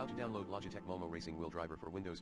How to download Logitech Momo Racing Wheel Driver for Windows.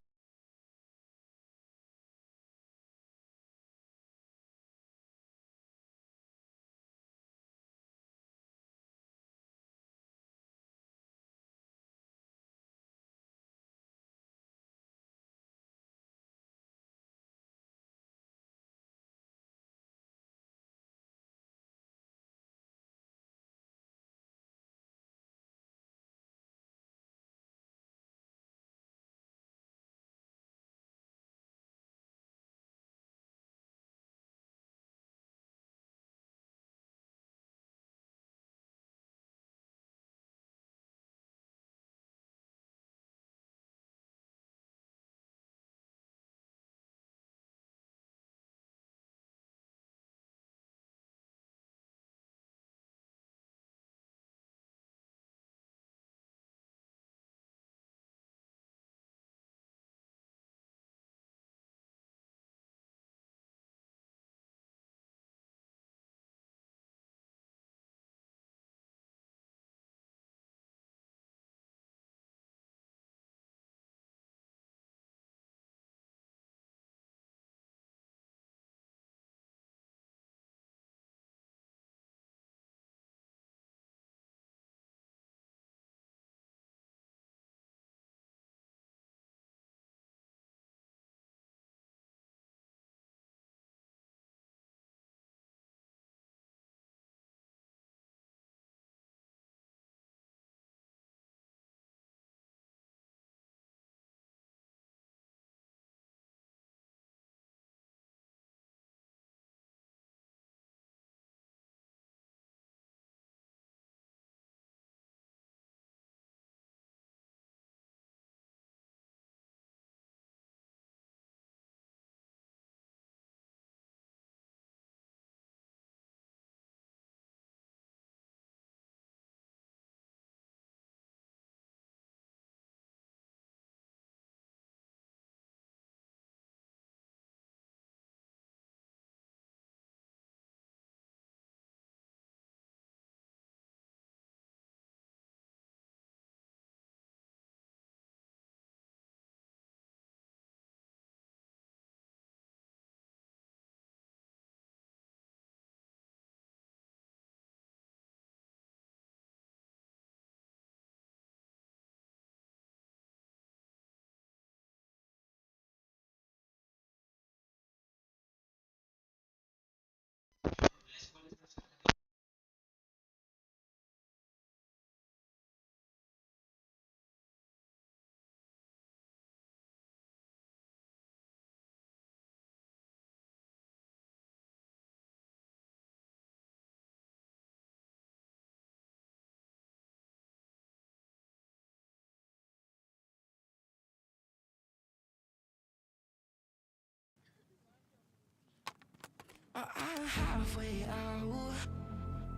I'm halfway out,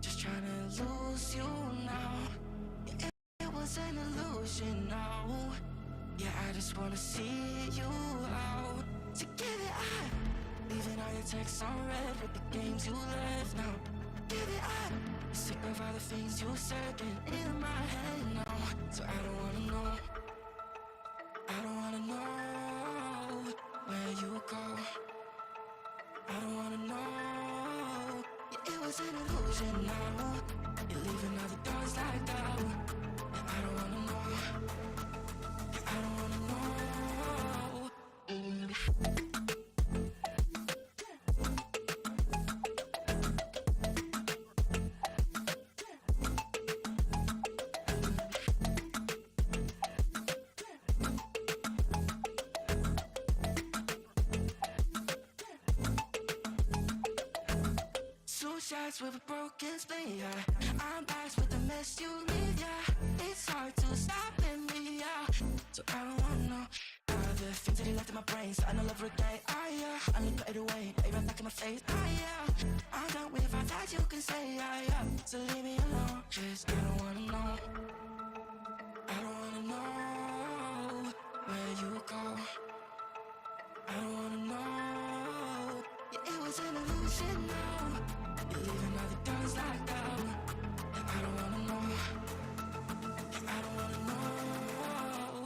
just trying to lose you now. Yeah, it was an illusion now. Yeah, I just wanna see you out. To give it up, leaving all your texts on red with the games you left now. Give it up, sick of all the things you said and in my head now. So I don't wanna know, I don't wanna know where you go. I don't wanna know. Yeah, it was an illusion now. You're leaving all the doors locked out. Yeah, I don't wanna know. Yeah, I don't wanna know. Shots with a broken spleen, yeah. I'm back with the mess you leave, yeah. It's hard to stop in me, yeah. So I don't wanna know all the things that he left in my brain. So I know love again, yeah. I need to put it away, even back in my face, yeah. I'm done with all that you can say, yeah. So leave me alone, 'cause I don't wanna know. I don't wanna know where you go. I don't wanna know. Yeah, it was an illusion now. You're leaving all the doors locked out. I don't wanna know. I don't wanna know.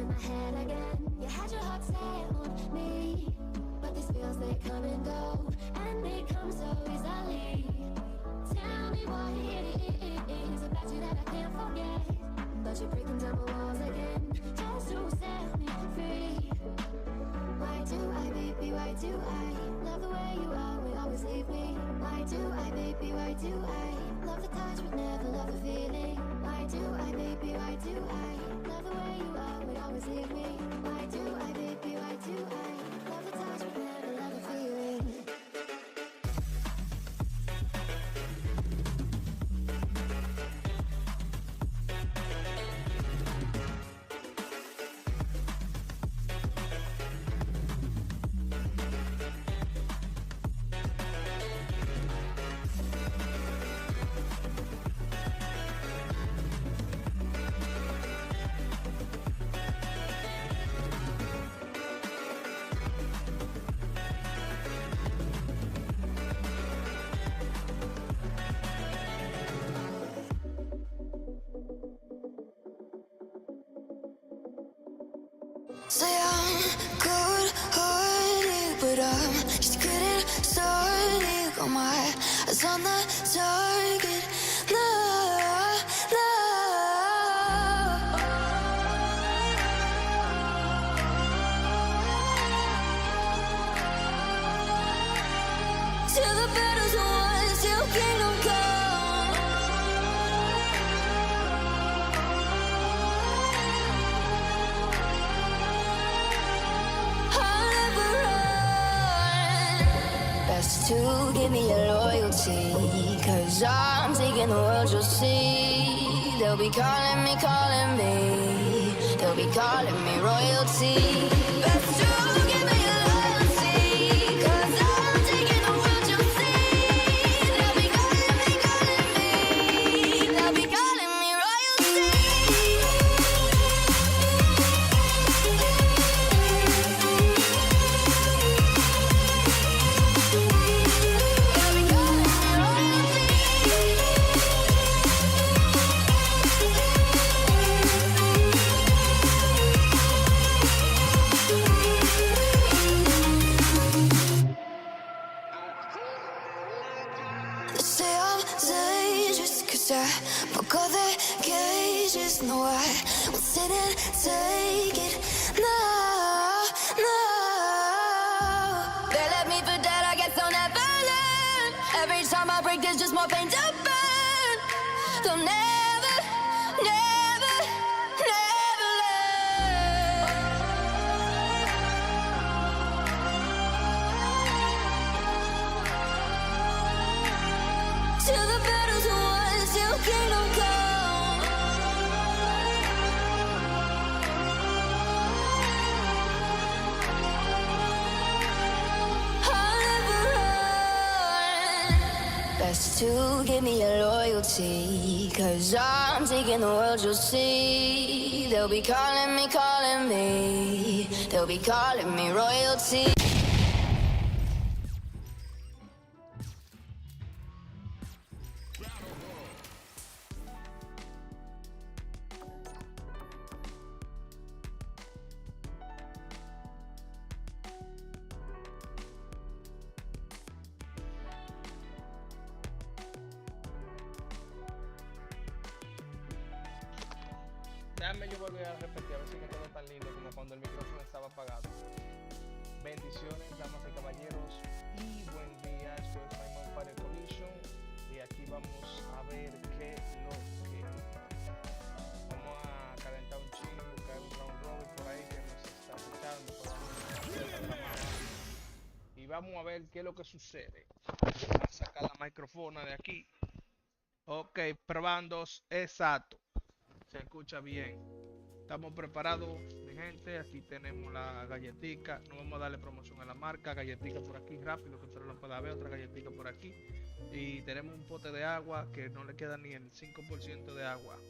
in my head again. You had your heart set on me, but these feels, they come and go, and they come so easily. Tell me what it is about you that I can't forget, but you're breaking down my walls again, just to set me free. Why do I, baby, why do I love the way you are, we always leave me? Why do I, baby, why do I love the touch but never love the feeling? Why do I, baby, why do I love the way you are, we always leave me? Why do I, baby, why do I love the touch but never love the feeling? Say I'm good-hearted, but I'm just getting started. Got my eyes on the target. No, no. Till the battle's won, till kingdom come. To give me your loyalty, 'cause I'm taking the world, you'll see. They'll be calling me, they'll be calling me royalty. Best to give me your loyalty, 'cause I'm taking the world, you'll see. They'll be calling me, they'll be calling me royalty. Say I'm dangerous, 'cause I broke all the cages. No, I won't sit and take it. No, no. They left me for dead, I guess I'll never learn. Every time I break, there's just more pain to burn. They'll never, never, never learn. Till the battle's won, till kingdom come. I'll never run. Best to give me your loyalty, 'cause I'm taking the world, you'll see. They'll be calling me, they'll be calling me royalty. Déjame yo volver a repetir, a ver si me quedó tan lindo como cuando el micrófono estaba apagado. Bendiciones, damas y caballeros, y buen día. Esto es My Mom Fire Collision, y aquí vamos a ver qué lo que. Vamos a calentar un chingo, buscar un round robin por ahí que nos está escuchando. Y vamos a ver qué es lo que sucede. Voy a sacar la micrófono de aquí. Ok, probando, exacto. Se escucha bien. Estamos preparados, mi gente. Aquí tenemos la galletica. No vamos a darle promoción a la marca. Galletica por aquí, rápido, que usted lo pueda ver. Otra galletica por aquí. Y tenemos un pote de agua que no le queda ni el 5% de agua.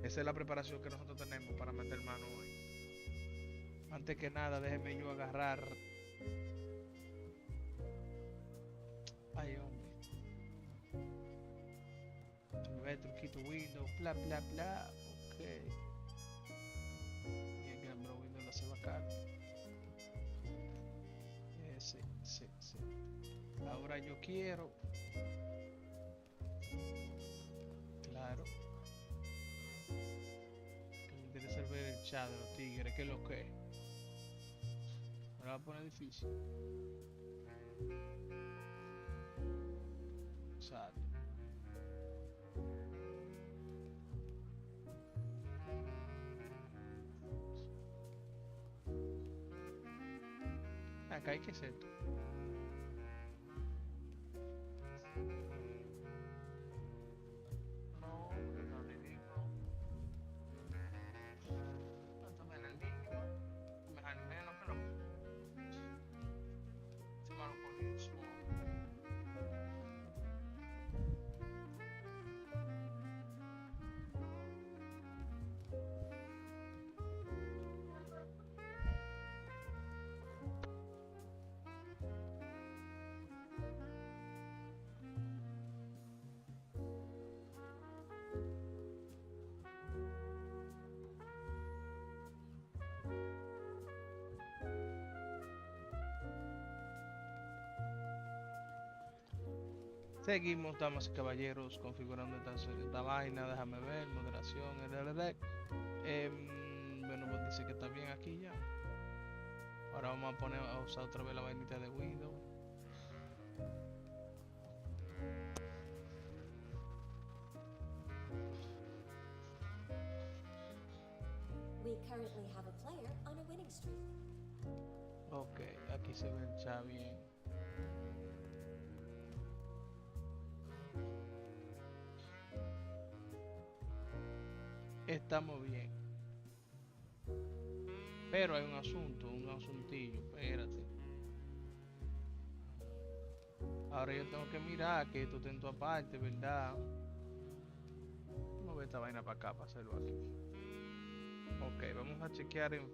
Esa es la preparación que nosotros tenemos para meter mano hoy. Antes que nada, déjeme yo agarrar. Ay, hombre. Ver truquito Windows, bla bla bla. Ok. Bien, sacar. Sí, sí, sí. Ahora yo quiero. Claro. Que me interesa ver el chat de los tigres, que es lo que es. Me lo va a poner difícil. Exacto. Acá hay que ser tú. No, que no le digo. ¿Cuánto me el niño? Al menos que no. Se me lo ponía su. Seguimos, damas y caballeros, configurando esta vaina. Déjame ver, moderación, RRD. Bueno, pues dice que está bien aquí ya. Ahora vamos a poner a usar otra vez la vainita de Windows. We currently have a player on a winning streak. Ok, aquí se ve el chat bien. Estamos bien. Pero hay un asuntillo, espérate. Ahora yo tengo que mirar que esto está en tu aparte, ¿verdad? Vamos a ver esta vaina para acá, para hacerlo aquí. Ok, vamos a chequear en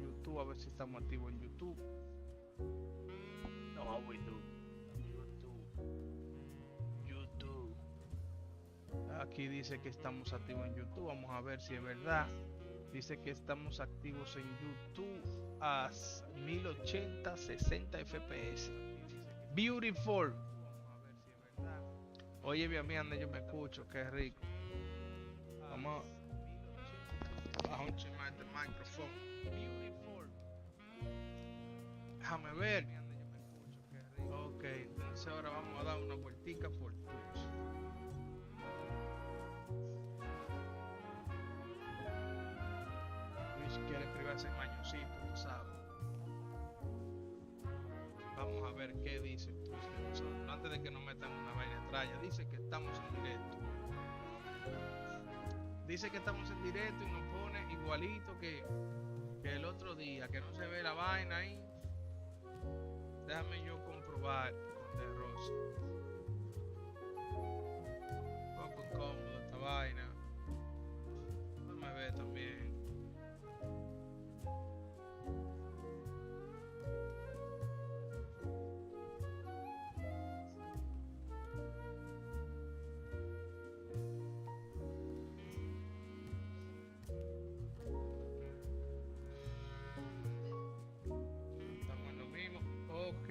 YouTube a ver si estamos activos en YouTube. No, we do. YouTube. Aquí dice que estamos activos en YouTube. Vamos a ver si es verdad. Dice que estamos activos en YouTube a 1080 60 FPS. Beautiful. Oye, mi amiga, yo me escucho, qué rico. Vamos a un chimar de micrófono. Beautiful. Déjame ver. Ok, entonces ahora vamos a dar una vueltica por Twitch. Twitch quiere privarse en mañosito, tú sabes. Vamos a ver qué dice Twitch de nosotros. Antes de que nos metan una vaina traya, dice que estamos en directo. Dice que estamos en directo y nos pone igualito que el otro día, que no se ve la vaina ahí. Déjame yo comprobar con De Rosa. Un poco incómodo esta vaina. Déjame ver también. Estamos en lo mismo. Ok.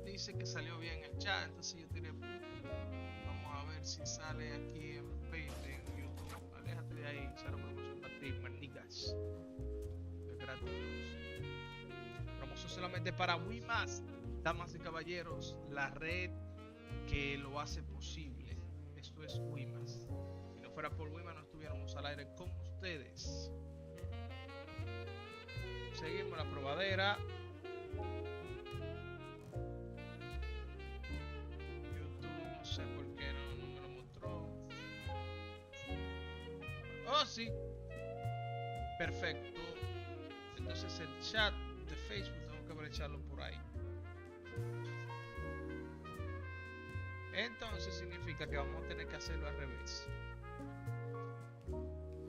Dice que salió bien el chat, entonces yo tiré. Vamos a ver si sale aquí en YouTube. Aléjate de ahí, cero promoción para ti, manigas. Es gratis. Promoción solamente para Wimas, damas y caballeros, la red que lo hace posible. Esto es Wimas. Si no fuera por Wimas, no estuviéramos al aire con ustedes. Seguimos la probadera. YouTube, no sé por qué no me lo mostró. Oh, sí. Perfecto. Entonces el chat de Facebook tengo que aprovecharlo por ahí. Entonces significa que vamos a tener que hacerlo al revés.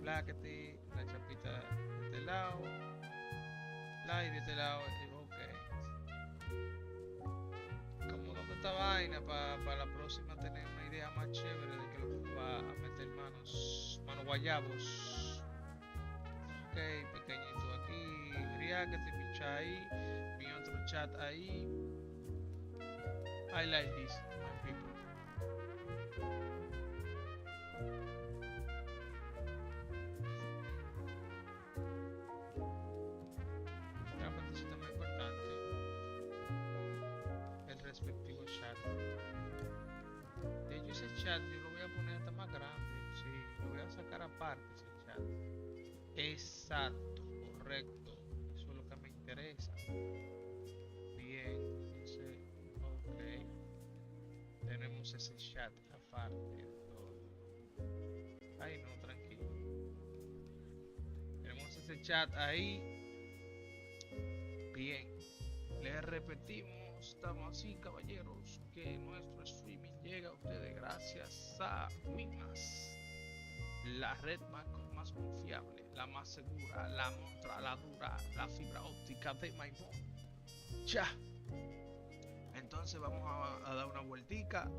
Pláquete, la chapita de este lado, la y de este lado, ok. Como donde esta vaina para la próxima tener una idea más chévere de que lo que va a meter manos guayabos. Ok, pequeñito aquí, Riáquete, mi chat ahí, mi otro chat ahí. I like this, my people. Otra partecita más importante, el respectivo chat. De hecho ese chat yo lo voy a poner hasta más grande, sí, lo voy a sacar aparte ese chat. Exacto, correcto, eso es lo que me interesa. Bien, entonces, ok, tenemos ese chat aparte. Ay no, tranquilo. Tenemos ese chat ahí. Bien, les repetimos, estamos así, caballeros, que nuestro streaming llega a ustedes gracias a Wimas, la red más confiable, la más segura, la montra, la dura, la fibra óptica de Maimón. Ya. Entonces vamos a dar una vueltica.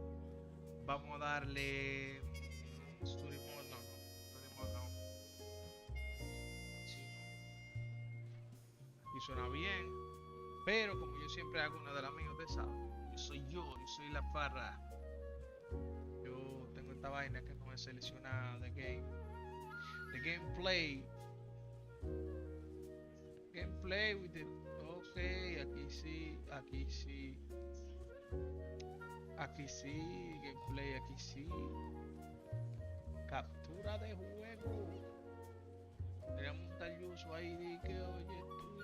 Vamos a darle Story Mode, no. Sí, no. Y suena bien. Pero como yo siempre hago una de las mías, ustedes saben. Yo soy la farra. Yo tengo esta vaina que no es seleccionada de game. The gameplay. Gameplay with the. Ok, aquí sí. Aquí sí, gameplay, aquí sí. Captura de juego. Tenemos un talluso ahí de que, oye tú,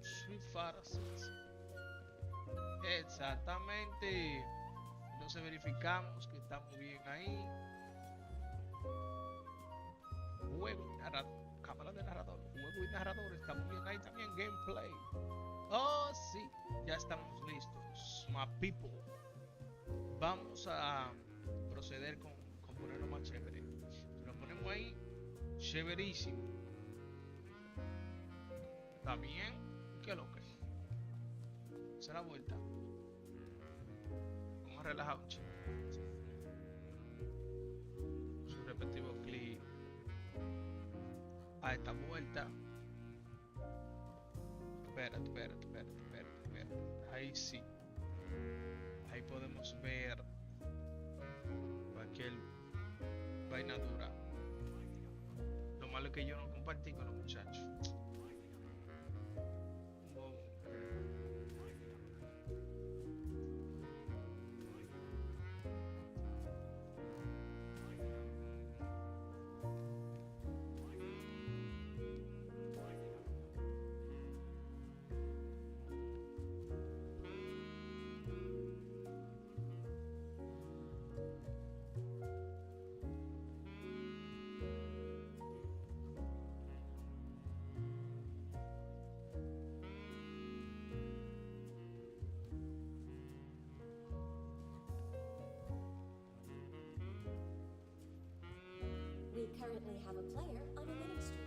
Sweet Pharisees. Exactamente. Entonces verificamos que estamos bien ahí. Juego y narrador. Cámara de narrador. Juego y narrador. Estamos bien ahí también. Gameplay. Oh, sí. Ya estamos listos. My people. Vamos a proceder con ponerlo más chévere. Si lo ponemos ahí, chéverísimo. ¿Está bien? ¿Qué es lo que? Se la vuelta. Vamos a relajar un chico. Su respectivo clic a esta vuelta. Espérate. Ahí sí. Ahí podemos ver cualquier vaina dura. Lo malo es que yo no compartí con los muchachos. We currently have a player on a winning streak.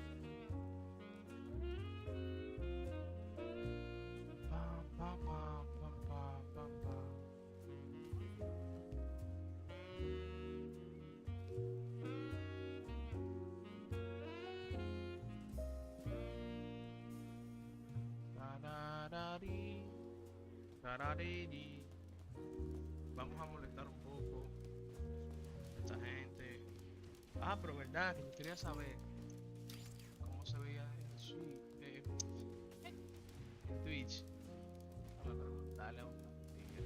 Vamos a molestar un poco a esta gente. Ah, pero verdad que yo quería saber cómo se veía en Twitch. Vamos a preguntarle a un tigre.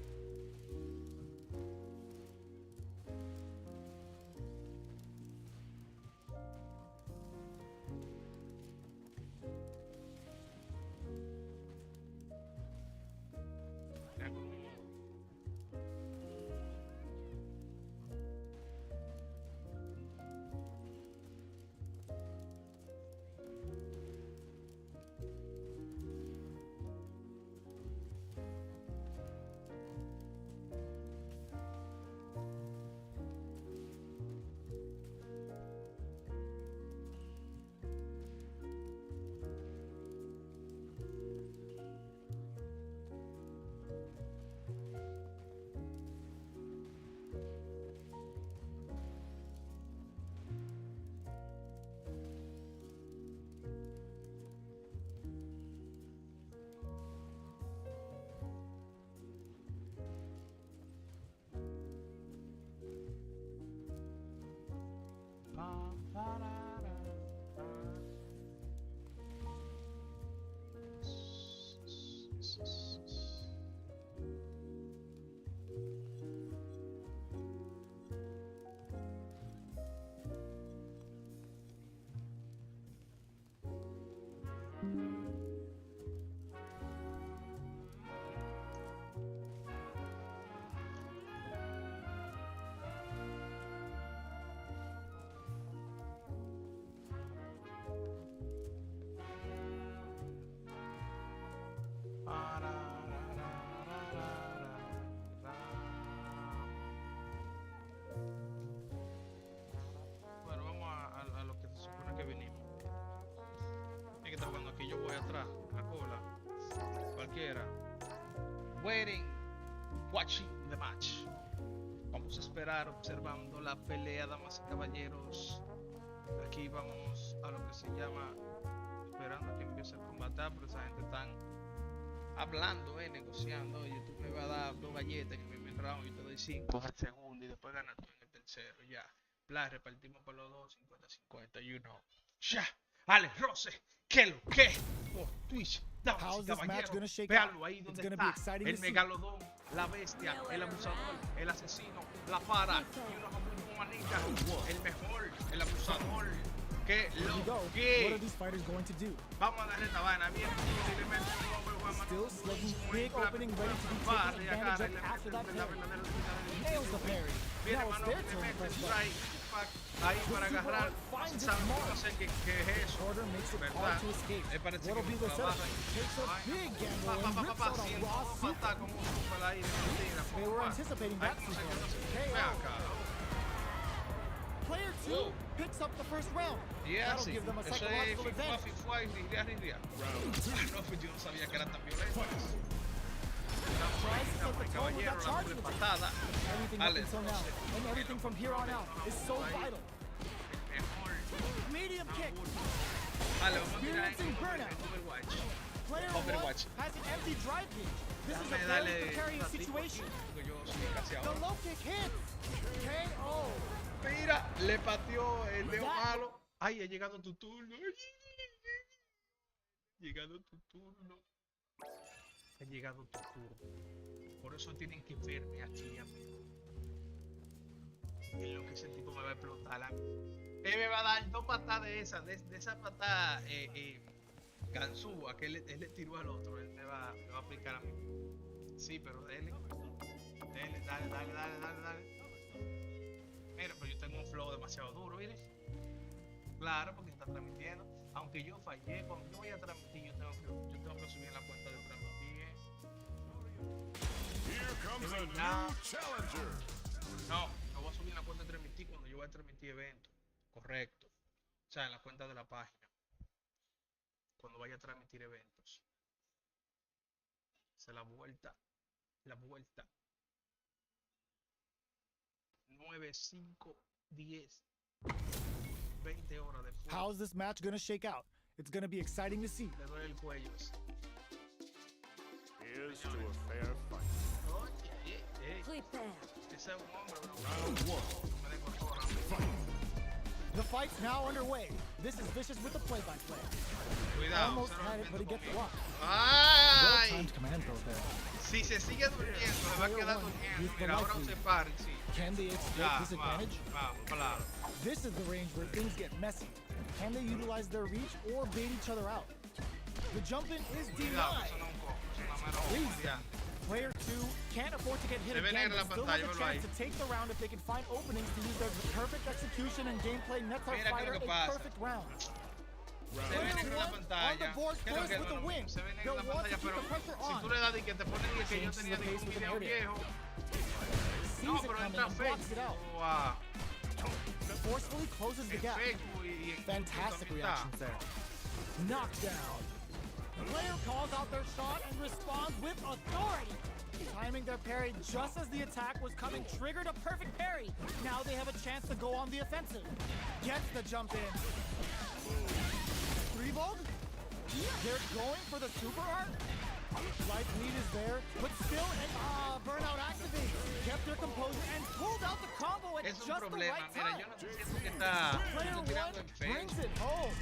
atrás, la cola, cualquiera. Waiting, watching the match. Vamos a esperar observando la pelea, damas y caballeros. Aquí vamos a lo que se llama esperando a que empiece a combatir, pero esa gente están hablando, negociando. Oye, tú me vas a dar 2 galletas en el primer round, yo te doy 5 en el segundo y después ganas tú en el tercero. Ya, bla, repartimos para los dos 50-50, you know. Ya, Alex Rose, ¿qué lo que? Por Twitch, damas y caballeros, véanlo ahí donde está, el megalodón, la bestia, el abusador, el asesino, la para, y unos como manita, el mejor, el abusador. Que lo que vamos a darle esta vaina bien posiblemente un hombre Juan Manuel big opening ready to be taken advantage of after that parry. Nails the parry. Now it's their turn to press button. Ahí para agarrar, no sé qué es eso, Order makes it hard ¿verdad? to escape. Me parece What'll que be the setup? Takes a big gamble and rips out a raw super. They were anticipating that super. Player 2 picks up the first round. That'll give them a psychological advantage. No, pues yo no sabía que eran tan violentos. Tries to set the tone with that charging attack. Patada. Everything up until now, and everything from here on out, is so vital. Medium kick. Experiencing burnout. Player 1 has an empty drive gauge. This is a very precarious situation. The low kick hits. KO. Mira, le pateó el dedo malo. Ay, ha llegado tu turno. Llegado tu turno. Ha llegado tu turno. Por eso tienen que verme aquí, amigo. En lo que ese tipo me va a explotar a mí. Él me va a dar 2 patadas de esa patada ganzúa que él le tiró al otro. Él me va a aplicar a mí. Sí, pero dale, dale. Mira, pero yo tengo un flow demasiado duro, ¿vienes? Claro, porque está transmitiendo. Aunque yo fallé, cuando yo voy a transmitir, yo tengo que subir la cuenta de transmitir. Here comes a new challenger. No voy a subir la cuenta de transmitir cuando yo voy a transmitir eventos. Correcto. O sea, en la cuenta de la página. Cuando vaya a transmitir eventos. Esa es la vuelta. 9, 5, 10, 20 horas de fuego. How's this match gonna shake out? It's gonna be exciting to see. Le duele el cuello. Here's to a fair fight. Oye, ese es un hombre, bro. Round 1. Me dejó ahora. Fight. The fight's now underway. This is Vicious with the play-by-play. Cuidado. Almost had it, but he gets blocked. ¡Ay! Well-timed command throw there. Si se sigue durmiendo, se va a quedar durmiendo. Mira, ahora se para, sí. Can they exploit this advantage? Vamos, claro. This is the range where things get messy. Can they utilize their reach or bait each other out? The jump in is Cuidado, denied. eso no es un cojo, eso nada más Please. es un variante. Player 2 can't afford to get hit Se ve again, negra la but still pantalla, has a velo ahí. chance to take the round if they can find openings to use their perfect execution and gameplay nets our Mira qué es fighter lo que a pasa. perfect round. Se ve Player negra la 1 on the pantalla. board ¿Qué es lo first que es with lo the win. mismo? Se ve negra They'll la want to pantalla, keep pero the pressure si on. tú le das y que te ponen que yo tenía the un pace of the video narrative. viejo. Sees No, it pero coming entra and blocks it out. Facebook. Wow. Forcefully closes the En gap. Facebook y en Fantastic YouTube también reactions there. Knockdown. The player calls out their shot and responds with authority. Timing their parry just as the attack was coming triggered a perfect parry. Now they have a chance to go on the offensive. Gets the jump in. Revolt? They're going for the super art? Life lead is there, but still burnout activates. Kept their composure and pulled out the combo at Es un just the problema, right mira, time. yo no siento que está Player estoy tirando 1 en brings Facebook. it home.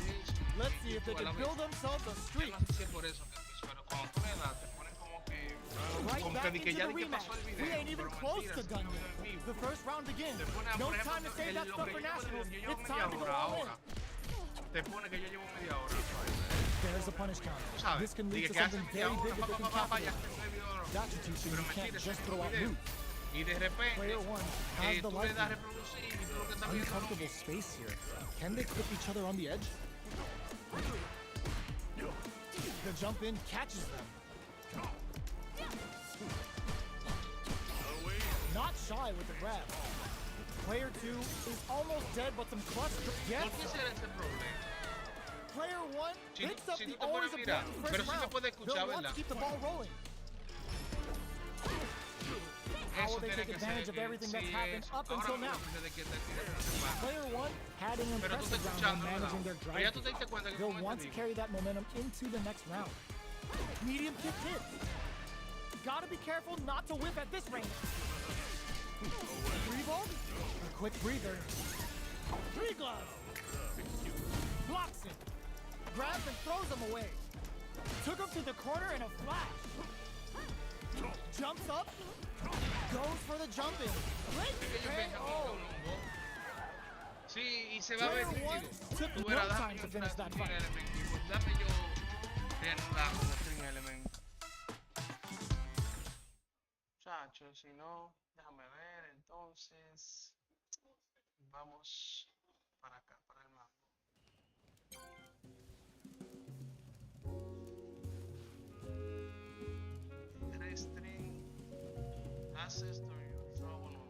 Let's see if they can build themselves a Yo streak. no sé si es por eso que pero cuando tú le das te ponen como que Right como back que di que into ya the di que rematch. pasó el We video, ain't even pero close mentira, to si done no yet. en vivo. The first round begins. Te pone, No por ejemplo, time to save that lo stuff que for yo nationals. llevo It's media time to go hora all in. ahora. Te pone que yo llevo media hora. There's a punish counter. Tú sabes, This can di lead to que hace something media very big hora, if they can ya capitalize. que ese video That should teach you pero you can't mentira, just ese throw out video. loot. Y de repente Player 1 has the tú le life das lead. reproducir y tú lo que estás viendo Uncomfortable space here. Can they clip each other on the edge? The jump in catches them. Not shy with the grab. Player 2 is almost dead, but some clutch ¿Por gets qué será ese problema? Player one Si picks tú, up si the tú te pones always a mirar, important pero first sí me round. puede escuchar, They'll want ¿verdad? to keep the ball rolling. How Eso will they tiene take que advantage ser, of everything that's sí, happened eso. up Ahora until mismo, now? desde que te tiré, Player one had an pero tú estás impressive round escuchando, while managing their ¿verdad? Pero ya drive. tú te diste cuenta que They'll como want te to digo. carry that momentum into the next round. Medium kick hits. Gotta be careful not to whip at this range. Three ball, a quick breather. Three gloves. Blocks it. Grabs and throws him away. Took him to the corner in a flash. Jumps up. Goes for the jump in. Great Es que yo parry. pienso que Oh. es un longo. Sí, y se va a ver Player one nítido. took Tú no verás, time to finish that fight. Dame yo reanudar con el String Element. Muchachos, si no, déjame ver, entonces vamos para acá, para el mapa. Tres string, access to your throw, no,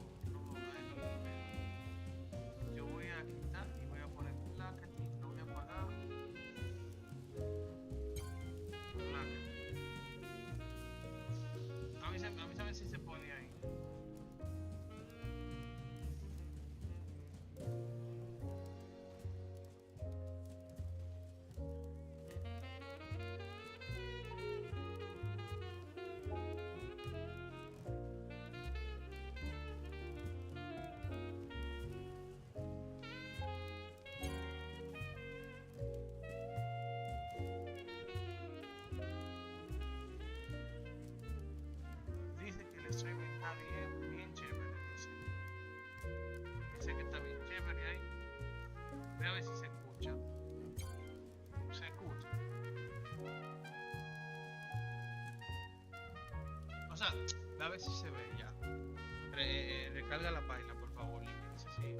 yo voy a quitar y voy a poner placket y lo voy a apagar. Placket. Avísame si se pone ahí. Dice que el streaming está bien, bien chévere, dice. Dice que está bien chévere ahí. Voy a ver si se escucha. Se escucha. O sea, a ver si se ve ya. Recarga la página, por favor. Y me dice si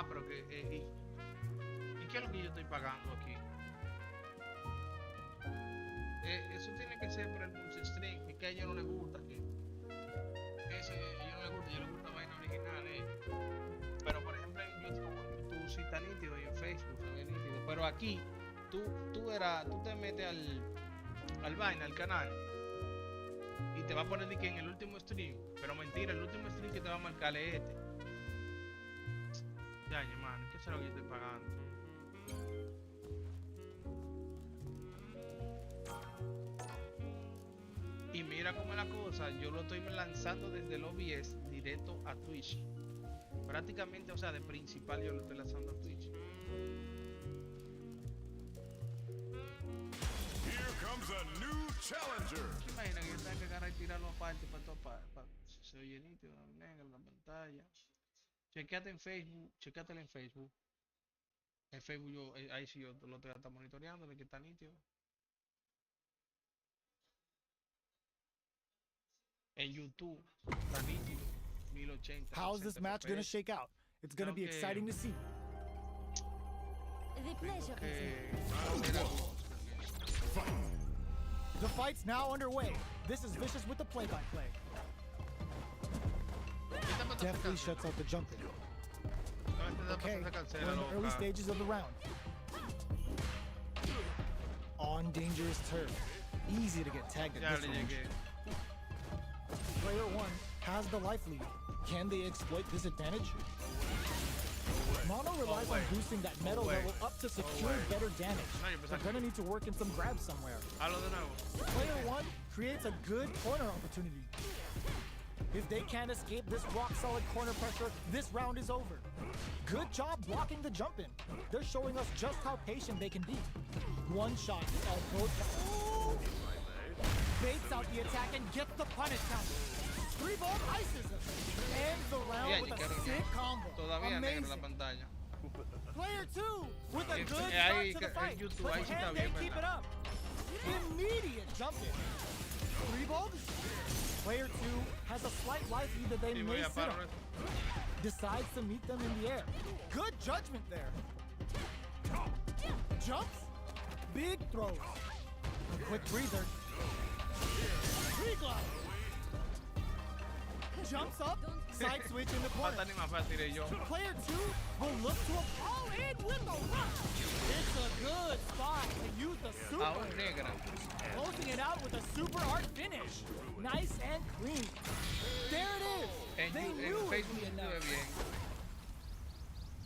pero que... ¿Y qué es lo que yo estoy pagando aquí? Eso tiene que ser por el multi-stream, que a ellos no les gusta, que eso a ellos no les gusta, a ellos les gusta vaina original, Pero por ejemplo en YouTube sí está nítido y en Facebook se ve nítido, pero aquí tú te metes al vaina, al canal, y te va a poner de que en el último stream, pero mentira, el último stream que te va a marcar es este. Ya, hermano, ¿qué es lo que yo estoy pagando? Y mira cómo es la cosa, yo lo estoy lanzando desde el OBS directo a Twitch. Prácticamente, o sea, de principal yo lo estoy lanzando a Twitch. Here comes a new challenger. ¿Te imaginas que yo tenga que agarrar y tirarlo aparte para todo, se oye nítido, negro, la pantalla? Chequéate en Facebook, chequéatelo en Facebook. En Facebook yo, ahí sí yo lo estoy hasta monitoreando de que está nítido. En YouTube, está nítido, 1080. How's this 60 match going to FPS. shake out? It's going to be exciting to see. The pleasure is The fight's now underway. This is Vicious with the play-by-play. Definitely shuts out the jumping. Okay, we're in the early stages of the round. On dangerous turf. Easy to get tagged Ya at this le range. llegué. Player one has the life lead. Can they exploit this advantage? Mono relies on boosting that metal level up to secure better damage. They're gonna need to work in some grabs somewhere. Hazlo de nuevo. Player one creates a good corner opportunity. If they can't escape this rock-solid corner pressure, this round is over. Good job blocking the jump in. They're showing us just how patient they can be. One shot, elbow. Ooh! Baits out the attack and gets the punish counter. Three ball ices him. Ends the round Ya with a llegaron sick ya. combo. Todavía negro la Amazing. pantalla. Player two with a Ahí- good ahí start to the en fight. YouTube, But ahí sí está can they bien, keep it ¿verdad? up? Immediate jump in. Three ball. Player two has a slight life lead that they Sí, may voy a sit parar on. esto. Decides to meet them in the air. Good judgment there. Jumps. Big throws. A quick breather. Three glove. Jumps up, side switch in the corner. Falta ni más fácil tiré yo. Player 2 will look to a all-in with the rush. It's a good spot to use the super. Aún negra. Closing it out with a super art finish. Nice and clean. There it is. They knew it would Facebook be se ve enough. bien.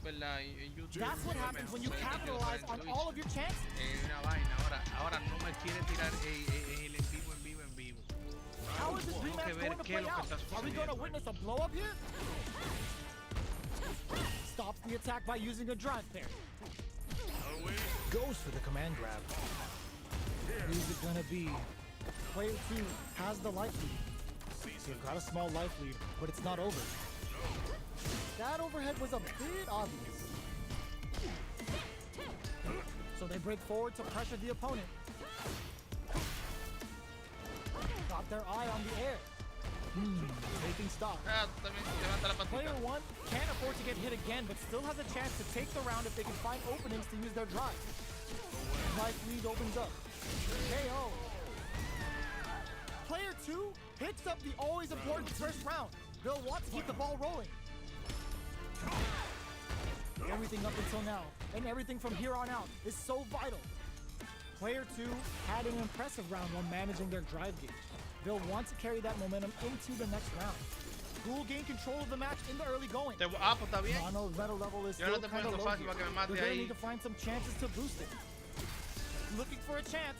¿Verdad? Y en YouTube That's what se ve happens when you mejor. capitalize on all of your chances. Una vaina. Ahora no me quiere tirar el en vivo. How is this rematch going to play out? Are we going to witness a blow up here? Stops the attack by using a drive parry. Goes for the command grab. Who's it going to be? Player 2 has the life lead. They've got a small life lead, but it's not over. That overhead was a bit obvious. So they break forward to pressure the opponent. Got their eye on the air. Taking stock. Player 1 can't afford to get hit again, but still has a chance to take the round if they can find openings to use their drive. Life lead opens up. KO. Player 2 picks up the always important first round. They'll want to keep the ball rolling. Everything up until now, and everything from here on out, is so vital. Player 2 had an impressive round while managing their drive gauge. They'll want to carry that momentum into the next round. Who will gain control of the match in the early going? Pues está bien. Mono's metal level is Yo no still te kind of pongo low fácil here. para que me mate They're gonna ahí. need to find some chances to boost it. Looking for a chance.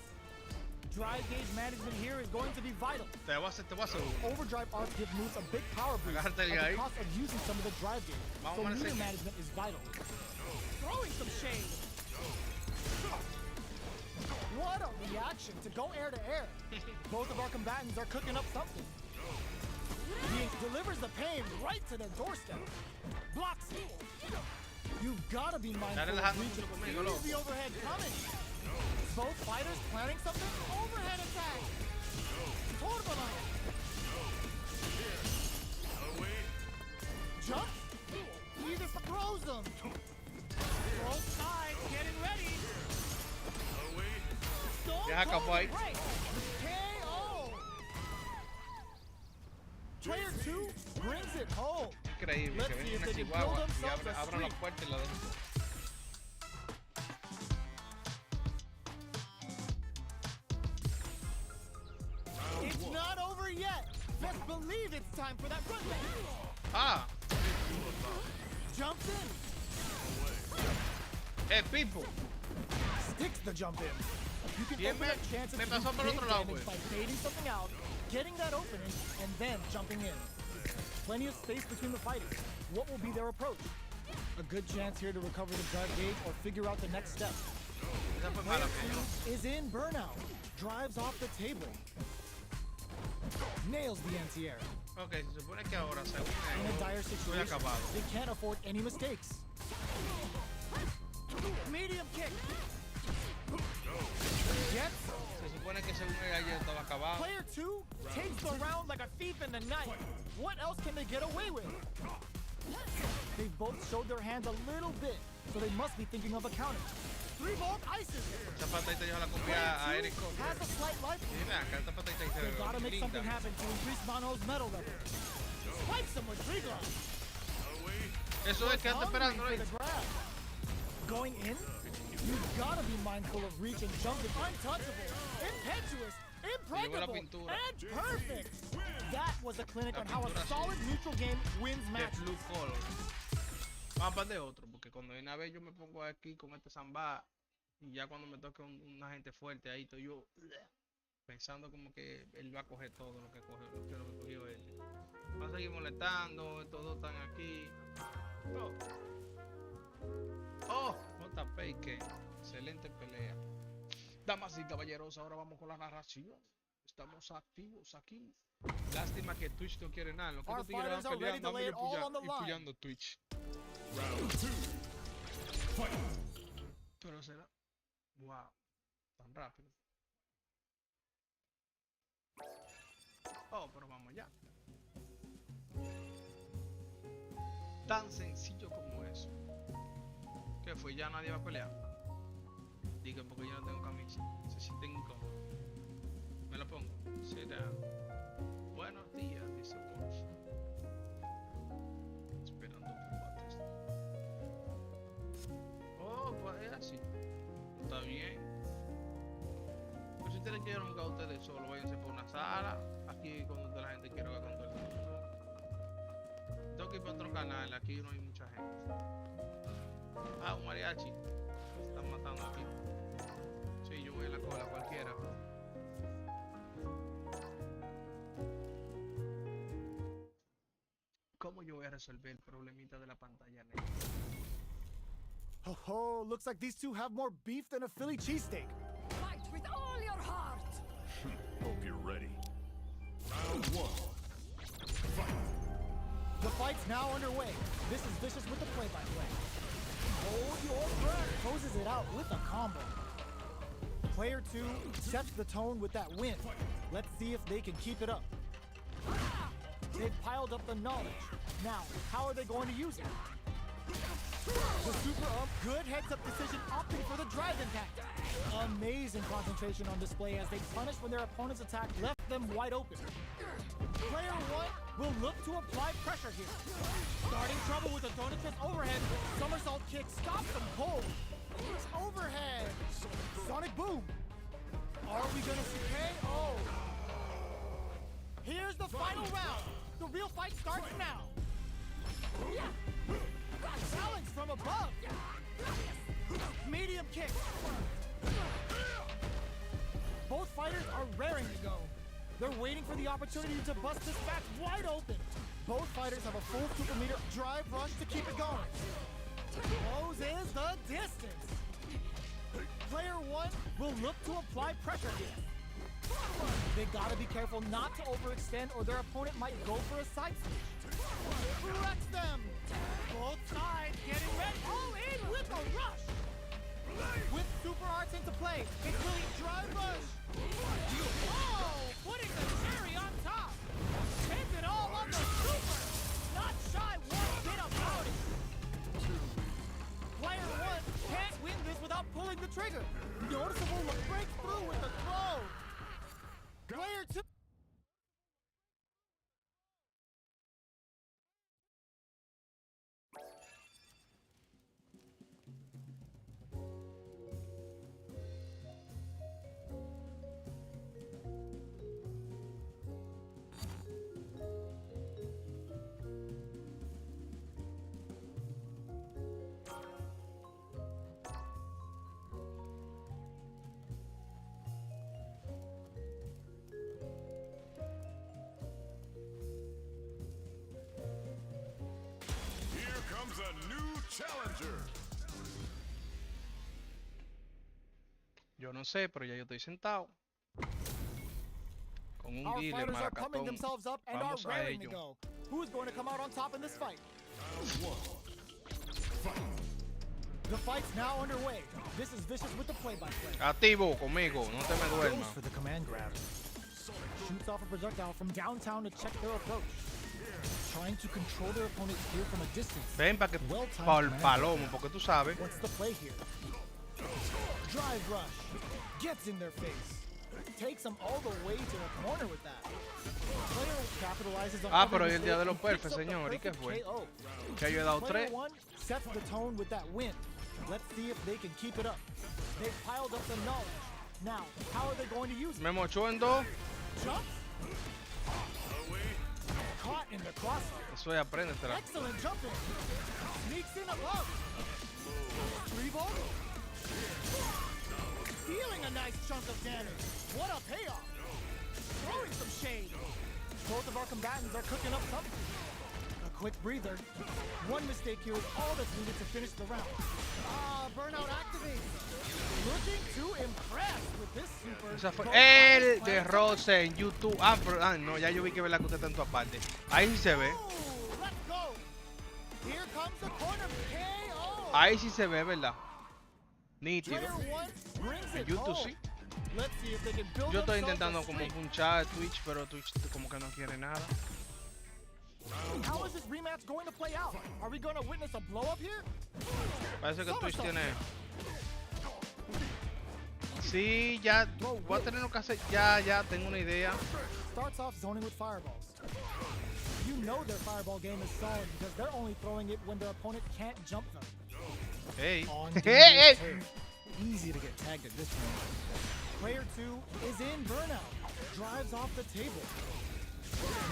Drive gauge management here is going to be vital. Te voy a hacer uno. Overdrive arc give moves a big power boost at Agárrate the ahí. cost of using some of the drive gauge. Vamos So a meter hacer- management is vital. Throwing some shade. What a reaction to go air to air. Both of our combatants are cooking up something. He delivers the pain right to their doorstep. Blocks it. You've got to be mindful of relajando reaching. mucho conmigo, Here's loco. the overhead coming. Both fighters planning something. Overhead attack. Torbaline. Jump. He just throws them. Both sides getting ready. Stone Deja Cold acabó ahí. break. KO. Player 2 brings it home. Increíble Let's que see venga if una they can chihuahua build y themselves a abra la streak. puerta y la deja. It's not over yet. Best believe it's time for that run back. Ah, Jumps in. Pipo. Sticks the jump in. You can Bien, open up chances me to do pasó por big otro lado, damage pues. by baiting something out, getting that opening, and then jumping in. Plenty of space between the fighters. What will be their approach? A good chance here to recover the drive gauge or figure out the next step. Esa fue Player mala mía. 2 is in burnout. Drives off the table. Nails the anti-air. Ok, se supone que ahora según In a dire estoy situation, acabado. they can't afford any mistakes. Medium kick. Gets. Se supone que según él ya estaba acabado. Player 2 takes the round like a thief in the night. What else can they get away with? They've both showed their hands a little bit, so they must be thinking of a counter. 3-volt ices. Esta patadita yo la compré Player a 2 Eric. has a slight life. Mira, acá esta patadita dice They've got to make something linda. happen to increase Mono's metal level. Spikes him with tree glove. Eso es que anda esperando, Hungry ¿eh? for the grab. Going in, you've got to be mindful of reach and jumping. Untouchable, impetuous, impregnable, pintura. and perfect. That was a clinic La on how a pintura, sí. solid neutral game wins De matches. blue color. Vamos para de otro, porque cuando una vez yo me pongo aquí con este samba y ya cuando me toque una gente fuerte ahí estoy yo pensando como que él va a coger todo lo que cogió, lo que cogió él. Va a seguir molestando, estos dos están aquí. Oh, JP, que excelente pelea. Damas y caballeros, ahora vamos con la narración. Estamos activos aquí. Lástima que Twitch no quiere nada. Lo que Our estos tigres fighters van are ready peleando, to lay it all on the y line. puyando Twitch. Pero será. Wow, tan rápido. Oh, pero vamos allá. Tan sencillo como eso. ¿Qué fue? ¿Ya nadie va a pelear? Digan porque yo no tengo camisa. Se sienten incómodos. Me la pongo. Será. Buenos días, dice Wolf. ustedes quieren jugar ustedes solo, váyanse por una sala. Aquí cuando la gente quiera jugar con todo el mundo. Tengo que ir para otro canal, aquí no hay mucha gente. Ah, un mariachi. Me están matando aquí. Sí, yo voy a la cola cualquiera. ¿Cómo yo voy a resolver el problemita de la pantalla negra? Ho ho, looks like these two have more beef than a Philly cheesesteak. Fight with all your heart! Hope you're ready. Round one. The fight's now underway. This is Vicious with the play-by-play. Hold your breath. Closes it out with a combo. Player 2 sets the tone with that win. Let's see if they can keep it up. They've piled up the knowledge. Now, how are they going to use it? The super up, good heads-up decision, opting for the dragon tactic. Amazing concentration on display as they punish when their opponent's attack left them wide open. Player 1 will look to apply pressure here. Starting trouble with a donut twist overhead. Somersault kick stops them cold. Overhead. Sonic boom. Are we gonna see KO? Here's the final round. The real fight starts now. Challenge from above. Medium kick. Both fighters are raring to go. They're waiting for the opportunity to bust this match wide open. Both fighters have a full super meter drive rush to keep it going. Closes the distance. Player 1 will look to apply pressure here. They gotta be careful not to overextend or their opponent might go for a side switch. Wrecks them. Both sides getting ready. All in with a rush. With super arts into play, it's really drive rush. Oh, putting the cherry on top. Spins it all on the super. Not shy one bit about it. Player 1 can't win this without pulling the trigger. Noticeable breakthrough with the throw. Player 2. Here comes a new challenger. Yo no sé, pero ya yo estoy sentado. Con un Our dealer fighters are pumping maracatón. themselves up and Vamos are a raring to ello. go. Who's going to come out on top in this fight? The fight's now underway. This is Vicious with the play-by-play. Activo conmigo, no te me Goes duermas. for the command grab. Shoots off a projectile from downtown to check their approach. Trying to control their opponent's gear from a distance. Ven para que Well-timed pa el command palomo, grab. porque tú sabes. What's the play here? Drive rush. Gets in their face. Takes them all the way to the corner with that. Player capitalizes on Ah, every pero hoy el día de los mistake and perfes, picks up the señor. ¿Y qué perfect fue? KO. Que yo he dado Player 3. 1 sets the tone with that win. Let's see if they can keep it up. They've piled up the knowledge. Now, how are they going to use it? Me mochó en 2. Jumps? Caught in the crosshair. Eso es apréndetela. Excellent jumping. Sneaks in above. Dribble. Dealing a nice chunk of damage. What a payoff. Throwing some shade. Both of our combatants are cooking up something. A quick breather. One mistake here is all that's needed to finish the round. Ah, burnout activates. Looking to impress with this super. Esa fue Both el fighters de plan- Rose en YouTube. Ah, pero, no, ya yo vi que ve la que usted está en tu aparte. Ahí sí se ve. Ooh, let's go. Here comes the corner KO. Ahí sí se ve, ¿verdad? Nítido. Player 1 brings En it YouTube home. sí. Let's see if they can build Yo estoy themselves a intentando como streak. punchar Twitch, pero Twitch como que no quiere nada. How is this rematch going to play out? Are we going to witness a blow up here? Parece que Twitch tiene... Sí, ya voy a tener que hacer... Ya, tengo una idea. Starts off zoning with fireballs. You know their fireball game is solid because they're only throwing it when their opponent can't jump them. Hey. On Hey, dangerous hey. turf. Easy to get tagged at this point. Player 2 is in burnout. Drives off the table.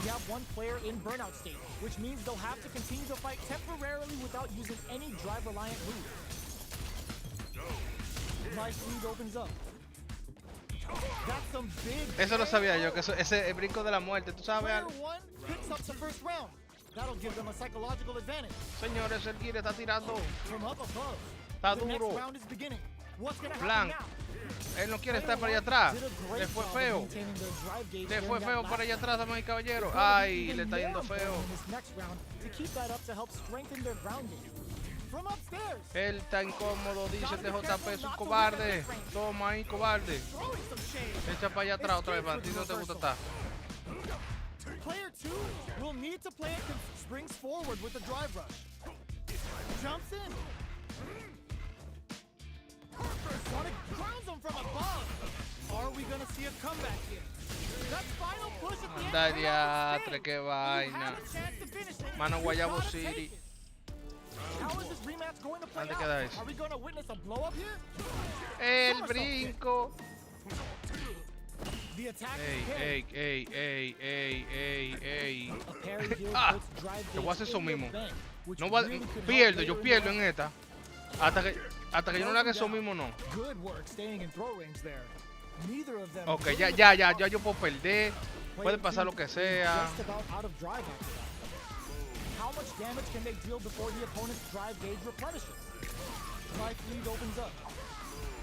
We have one player in burnout state, which means they'll have to continue to fight temporarily without using any drive-reliant moves. Life lead opens up. That's some big. Eso lo sabía yo, que eso, ese el brinco de la muerte, ¿tú sabes Player algo? 1 picks up the first round. That'll give them a psychological advantage. Señores, el Gear está tirando. From up above, Está the next duro. round is beginning. What's gonna happen Blanc. now? Él no quiere estar para allá atrás. Did a great Le fue job of feo. maintaining their drive gauge Le during fue that feo last para allá atrás, damas y caballeros. Gotta be Ay, even le está more yendo important feo. in this next round to keep that up to help strengthen their grounding. From upstairs, Él está incómodo, dice TJP, es un cobarde. Toma ahí, cobarde. throwing some shade. Echa para allá atrás otra vez, para ti no te gusta estar. Player 2 will need to play it springs forward with the drive rush. Jumps in. Sonic grounds him from above. Are we gonna see a comeback here? That final push at the Anda end. diatre, qué You vaina. have a chance to finish it. Mano You Guayabo gotta City. take it. How is this rematch going to play ¿Dónde out? queda eso? Are we going to witness a blow up here? El brinco. The attack Ey, is parried. ey, ey, ey, ey, ey, ey. A parry here Ah, puts drive te voy a hacer gauge eso in the mismo. bank, which No va, really could help pierdo, later yo in the pierdo round. en esta. Hasta que yo no le haga eso mismo, no. Good work staying in throw range there. Neither of them Ok, really ya yo puedo perder. Player Puede pasar lo two que is sea. just about out of drive after that. How much damage can they deal before the opponent's drive gauge replenishes? Life lead opens up.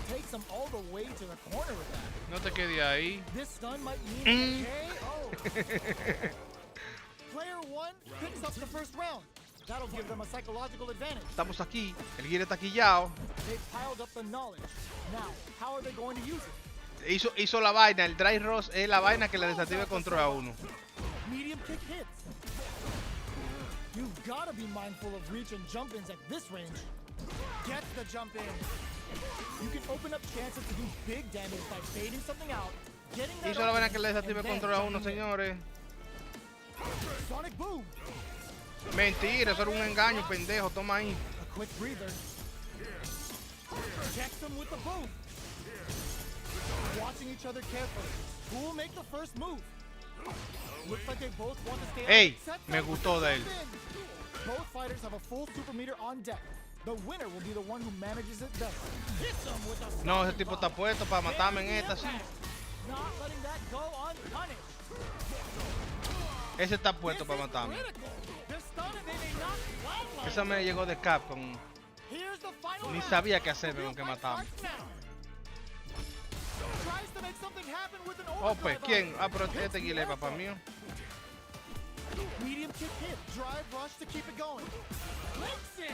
Takes them all the way to the corner with that. No te quedes ahí. This stun might mean KO. Player 1 picks up the first round. That'll give them a psychological advantage. Estamos aquí. El Gear está quillado. They've piled up the knowledge. Now, how are they going to use it? Hizo la vaina. El Dry Rose es la vaina que le desactiva el control a uno. Medium kick hits. You've got to be mindful of reach and jump-ins at this range. Gets the jump in. You can open up chances to do big damage by baiting something out, getting that Hizo la vaina opening, que le desactiva el and then control a uno, jumping in. señores. Sonic boom. Mentira, eso era un engaño, pendejo. Toma ahí. A quick breather. Checks him with the boom. Watching each other carefully. Who will make the first move? Looks like they both want to stay Ey, out. Sets me up with gustó the de él. jump in. Both fighters have a full super meter on deck. The winner will be the one who manages it best. Hits him with a No, ese stunning tipo blow. está puesto para matarme en There's esta, the sí. impact. Not letting that go unpunished. Ese está puesto This para is matarme. critical. They're stunned and they may not flatline. Esa me llegó de Capcom. Here's the final Ni round. sabía qué hacerme The con que real fight matarme. starts now. Tries to make something happen with an Oh, pues, overdrive ¿quién? out. Ah, pero Hits este the Gear es papá airport. mío. Medium kick hit. Drive rush to keep it going. Flips it.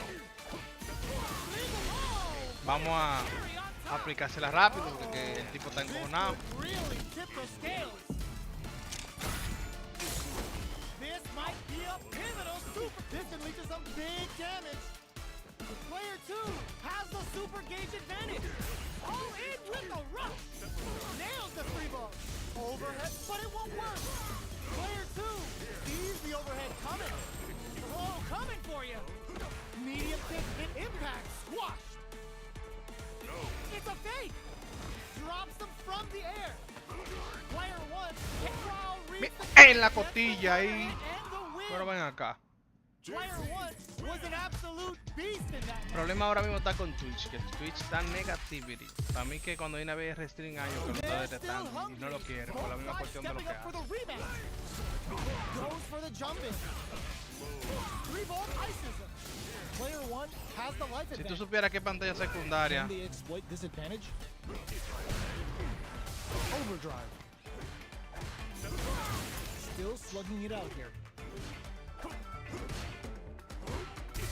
Leave him alone. Vamos a Carry on top. aplicársela rápido porque el tipo está This encojonado. could really tip the scales. This might be a pivotal super. This can lead to some big damage. The player 2 has the super gauge advantage. All in with the rush. Nails the free ball. Overhead, but it won't work. Player 2 sees the overhead coming. Oh, coming for you. Medium kick hit impact. Squashed. It's a fake. Drops them from the air. Player 1 hit while reads the En la costilla ahí. and the win. Pero ven acá. Player 1 was an absolute beast in that El match. problema ahora mismo está con Twitch, que Twitch está negativity. Para mí que cuando hay una vez restring años que lo está They're still detectando y no lo quiere por la misma Both cuestión de lo sides que stepping up for hace. the rematch. Goes for the jump in. 3-volt ices him. Player 1 has the life Si tú advantage. supieras qué pantalla secundaria, Can they exploit this advantage? Overdrive. Still slugging it out here.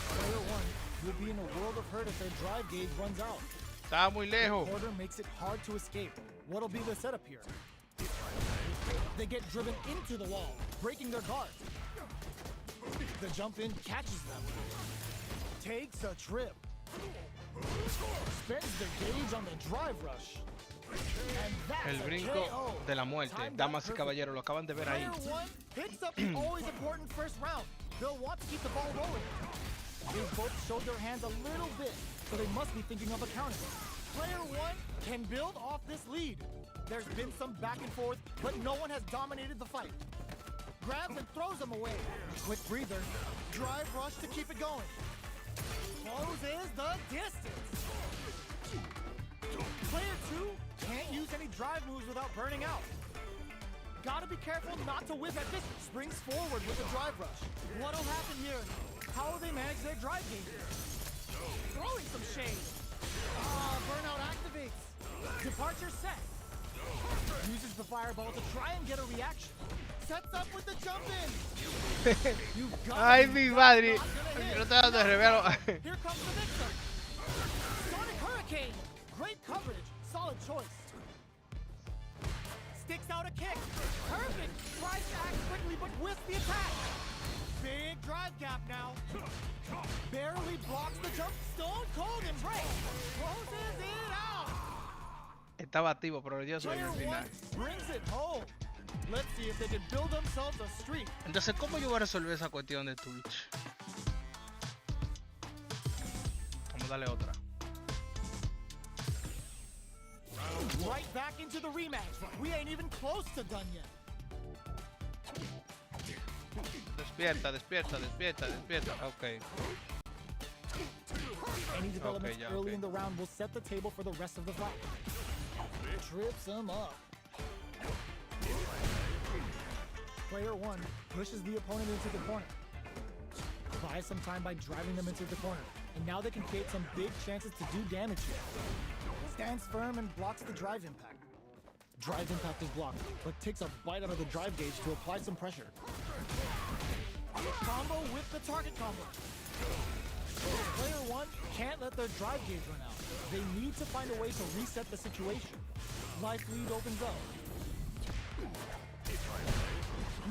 Player 1 will be in a world of hurt if their drive gauge runs out. estaba muy lejos. Order makes it hard to escape. What'll be the setup here? They get driven into the wall, breaking their guard. The jump in catches them. Takes a trip. Spends the gauge on the drive rush. And that's El a brinco KO. de la muerte. Timed Damas y out caballeros, lo acaban de ver ahí. Player 1 picks up the always important first round. They'll want to keep the ball rolling. They both showed their hands a little bit, so they must be thinking of a counter. Player 1 can build off this lead. There's been some back and forth, but no one has dominated the fight. Grabs and throws them away. A quick breather. Drive rush to keep it going. Closes the distance. Player 2 can't use any drive moves without burning out. Gotta be careful not to whiff at this. Springs forward with a drive rush. What'll happen here? How will they manage their drive gauges? Throwing some shade. Burnout activates. Departure set. Uses the fireball to try and get a reaction. Sets up with the jump in. Ay, mi madre. No te dando revelo. Here comes the victim. Sonic Hurricane. Great coverage. Solid choice. Sticks out a kick. Perfect. Tries to act quickly, but with the attack. Big drive gap now. Barely blocks the jump. Stone Cold Embrace. Closes it out. Estaba activo, pero le dio sueño al final. Brings it home. Let's see if they can build themselves a streak. Entonces, ¿cómo yo voy a resolver esa cuestión de Twitch? Vamos a darle otra. Right back into the rematch. We ain't even close to done yet. Despierta, despierta, despierta, despierta. Ok. Any developments ya, early ok. in the round will set the table for the rest of the fight. Trips him up. Player 1 pushes the opponent into the corner. Buys some time by driving them into the corner. And now they can create some big chances to do damage here. Stands firm and blocks the drive impact. Drive impact is blocked, but takes a bite out of the drive gauge to apply some pressure. Combo with the target combo. Player 1 can't let their drive gauge run out. They need to find a way to reset the situation. Life lead opens up.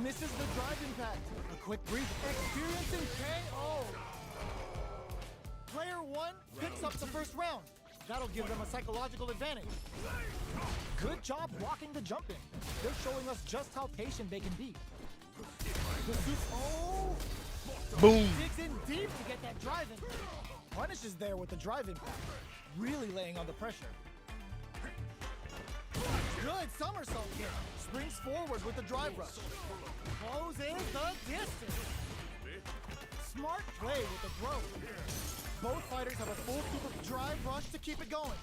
Misses the drive impact. A quick breathe. Experiencing KO. Player 1 picks up the first round. That'll give them a psychological advantage. Good job blocking the jump in. They're showing us just how patient they can be. Oh! Boom. Digs in deep to get that drive in. Punishes there with the drive impact. Really laying on the pressure. Good somersault kick. Springs forward with the drive rush. Closes the distance. Smart play with the throw. Both fighters have a full scoop of drive rush to keep it going.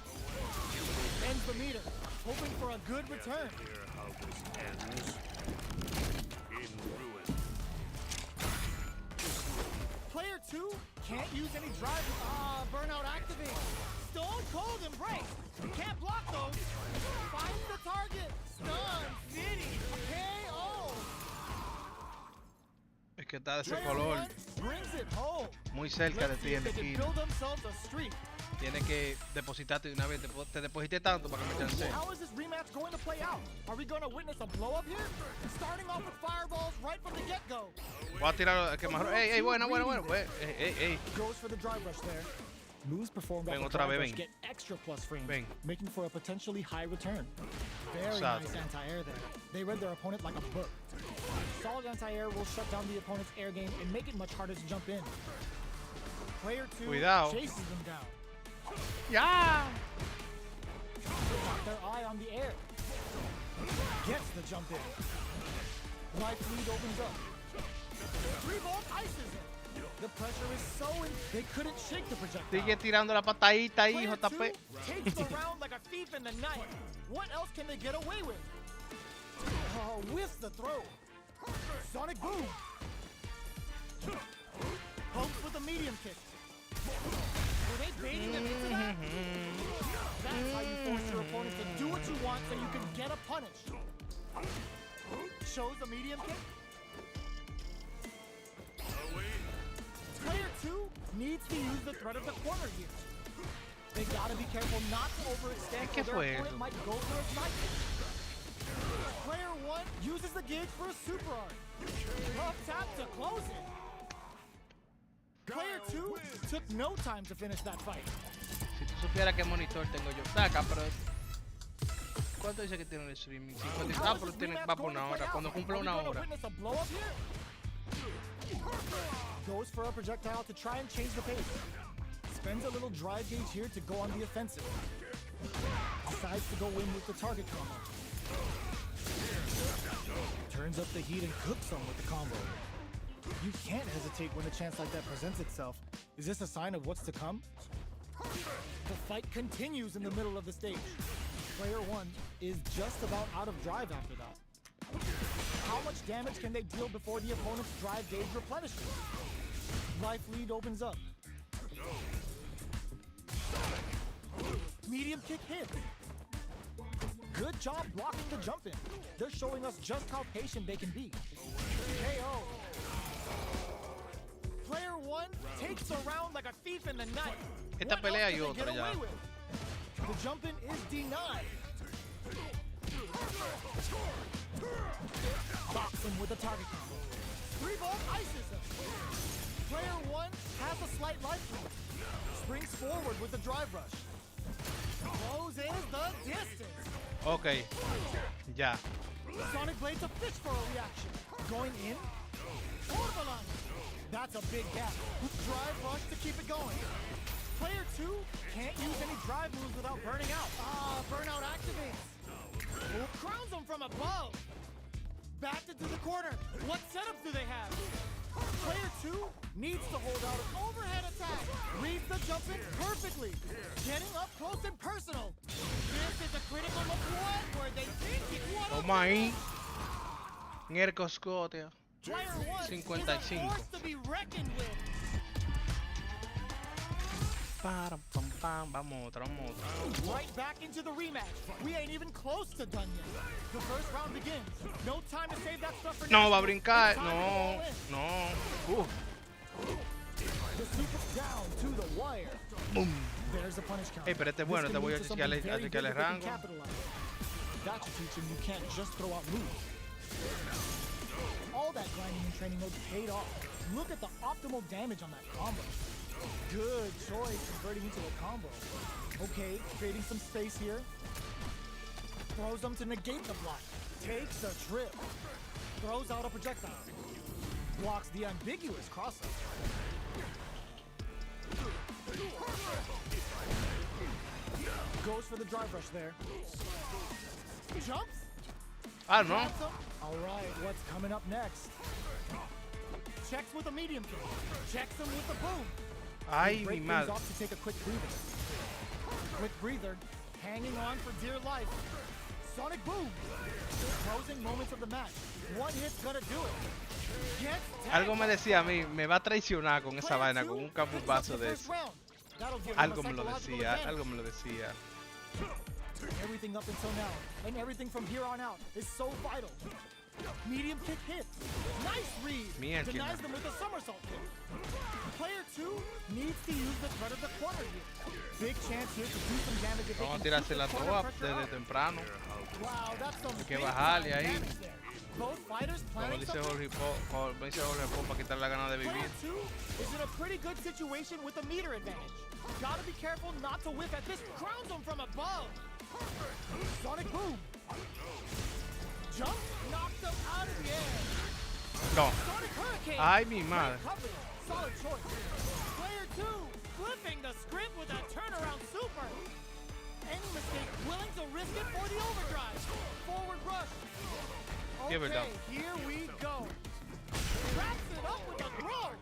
Ends the meter, hoping for a good return. Hear how this ends. In ruin. Player 2 can't use any drive. Burnout activate. Stone Cold Embrace. Can't block those. Finds the target. Stun City. KO. Es que está de ese Player color. 1 brings it home. Muy cerca de Let's ti see en if la they can esquina. build themselves a streak. Tienes que depositarte de una vez. Te deposité tanto para que me chance. How is this rematch going to play out? Are we going to witness a blow up here? Starting off with fireballs right from the get-go. Voy a tirar el que más. Ey, ey, buena, buena, buena. Ey, ey. Goes for the drive rush there. Moves performed Ven off the otra drive vez, rush ven. get extra plus frames, Ven. making for a potentially high return. Very Exacto. nice anti-air there. They read their opponent like a book. Solid anti-air will shut down the opponent's air game and make it much harder to jump in. Player 2 Cuidado. chases them down. ¡Ya! Got their eye on the air. Gets the jump in. Life lead opens up. 3-volt ices him. The pressure is so in. They couldn't shake the projectile. Sigue tirando la patadita ahí, Player JP. 2 takes the round like a thief in the night. What else can they get away with? Oh, whiffs the throw. Sonic boom. Pokes with a medium kick. Were they baiting them into that? That's how you force your opponent to do what you want so you can get a punish. Shows a medium kick. Player 2 needs to use the threat of the corner here. They gotta be careful not to overextend ¿Qué or their fue opponent eso? might go for a side kick. Player 1 uses the gauge for a super art. Tough tap to close it. Player 2 took no time to finish that fight. Si tú supieras qué monitor tengo yo. Saca, pero. ¿Cuánto dice que tiene el streaming? 50. Ah, pero tiene, va por una hora. Cuando cumple una hora. Goes for a projectile to try and change the pace. Spends a little drive gauge here to go on the offensive. Decides to go in with the target combo. Turns up the heat and cooks them with the combo. You can't hesitate when a chance like that presents itself. Is this a sign of what's to come? The fight continues in the middle of the stage. Player 1 is just about out of drive after that. How much damage can they deal before the opponent's drive gauge replenishes? Life lead opens up. Medium kick hit. Good job blocking the jump in. They're showing us just how patient they can be. KO. Player 1 takes a round like a thief in the night. Esta What pelea else y can they otra get ya. away with? The jump in is denied. Box him with a target combo. 3-ball ices him. Player 1 has a slight life lead. Springs forward with the drive rush. Closes the distance. Ok, ya. Sonic Blade's a fish for a reaction. Going in. Orbalan. That's a big gap. Drive rush to keep it going. Player 2 can't use any drive moves without burning out. Burnout activates. Crowns him from above. Backed into the corner. What setups do they have? Player 2 needs to hold out an overhead attack. Reads the jump in perfectly. Getting up close and personal. This is a critical look one where they think it won. Toma ahí. Ngercoscotia. Player 1 is a 55. force to be reckoned with. Pam, pam, pam. Vamos otra, vamos otra. Right back into the rematch. We ain't even close to done yet. The first round begins. No time to save that stuff for No, next. va a brincar. It's time to go No, all in. no. The super's down to the wire. Boom. There's a punish count. Ey, pero este es bueno, te voy a chequearle rango. That should teach him you can't just throw out moves. All that grinding and training mode paid off. Look at the optimal damage on that combo. Good choice converting into a combo. Okay, creating some space here. Throws them to negate the block. Takes a trip. Throws out a projectile. Blocks the ambiguous crossover. Goes for the drive rush there. Jumps. I don't know. Grabs him. All right, what's coming up next? Checks with a medium kick. Checks him with the boom. Ay, mi Break things madre. off to take a quick breather. Quick breather, hanging on for dear life. Sonic boom. Closing moments of the match. One hit's gonna do it. Gets Algo me tagged. decía a mí, me va a traicionar con esa vaina, con un campupazo de eso. Algo me lo decía, algo me lo decía. Everything up until now, and everything from here on out is so vital. Medium kick hit. Nice read. Mierda. Denies them with a somersault kick. Player 2 needs to use the threat of the corner here. Big chance here to do some damage if they Vamos a can tirarse keep la the corner toa pressure desde up. temprano. Wow, that's some Hay que big bajarle time ahí. damage there. Both fighters Como planning dice something. Jorge Paul, me dice Jorge Paul, para quitar la gana de Player vivir. 2 is in a pretty good situation with a meter advantage. Gotta be careful not to whiff at this. Crowns him from above. Sonic boom. Jump knocks him out of the air. No. Sonic hurricane. Ay, mi madre. Recovery. Solid choice. Player 2 flipping the script with a turnaround super. Any mistake willing to risk it for the overdrive. Forward rush. Give it Okay, up. here we go. Wraps it up with a throw.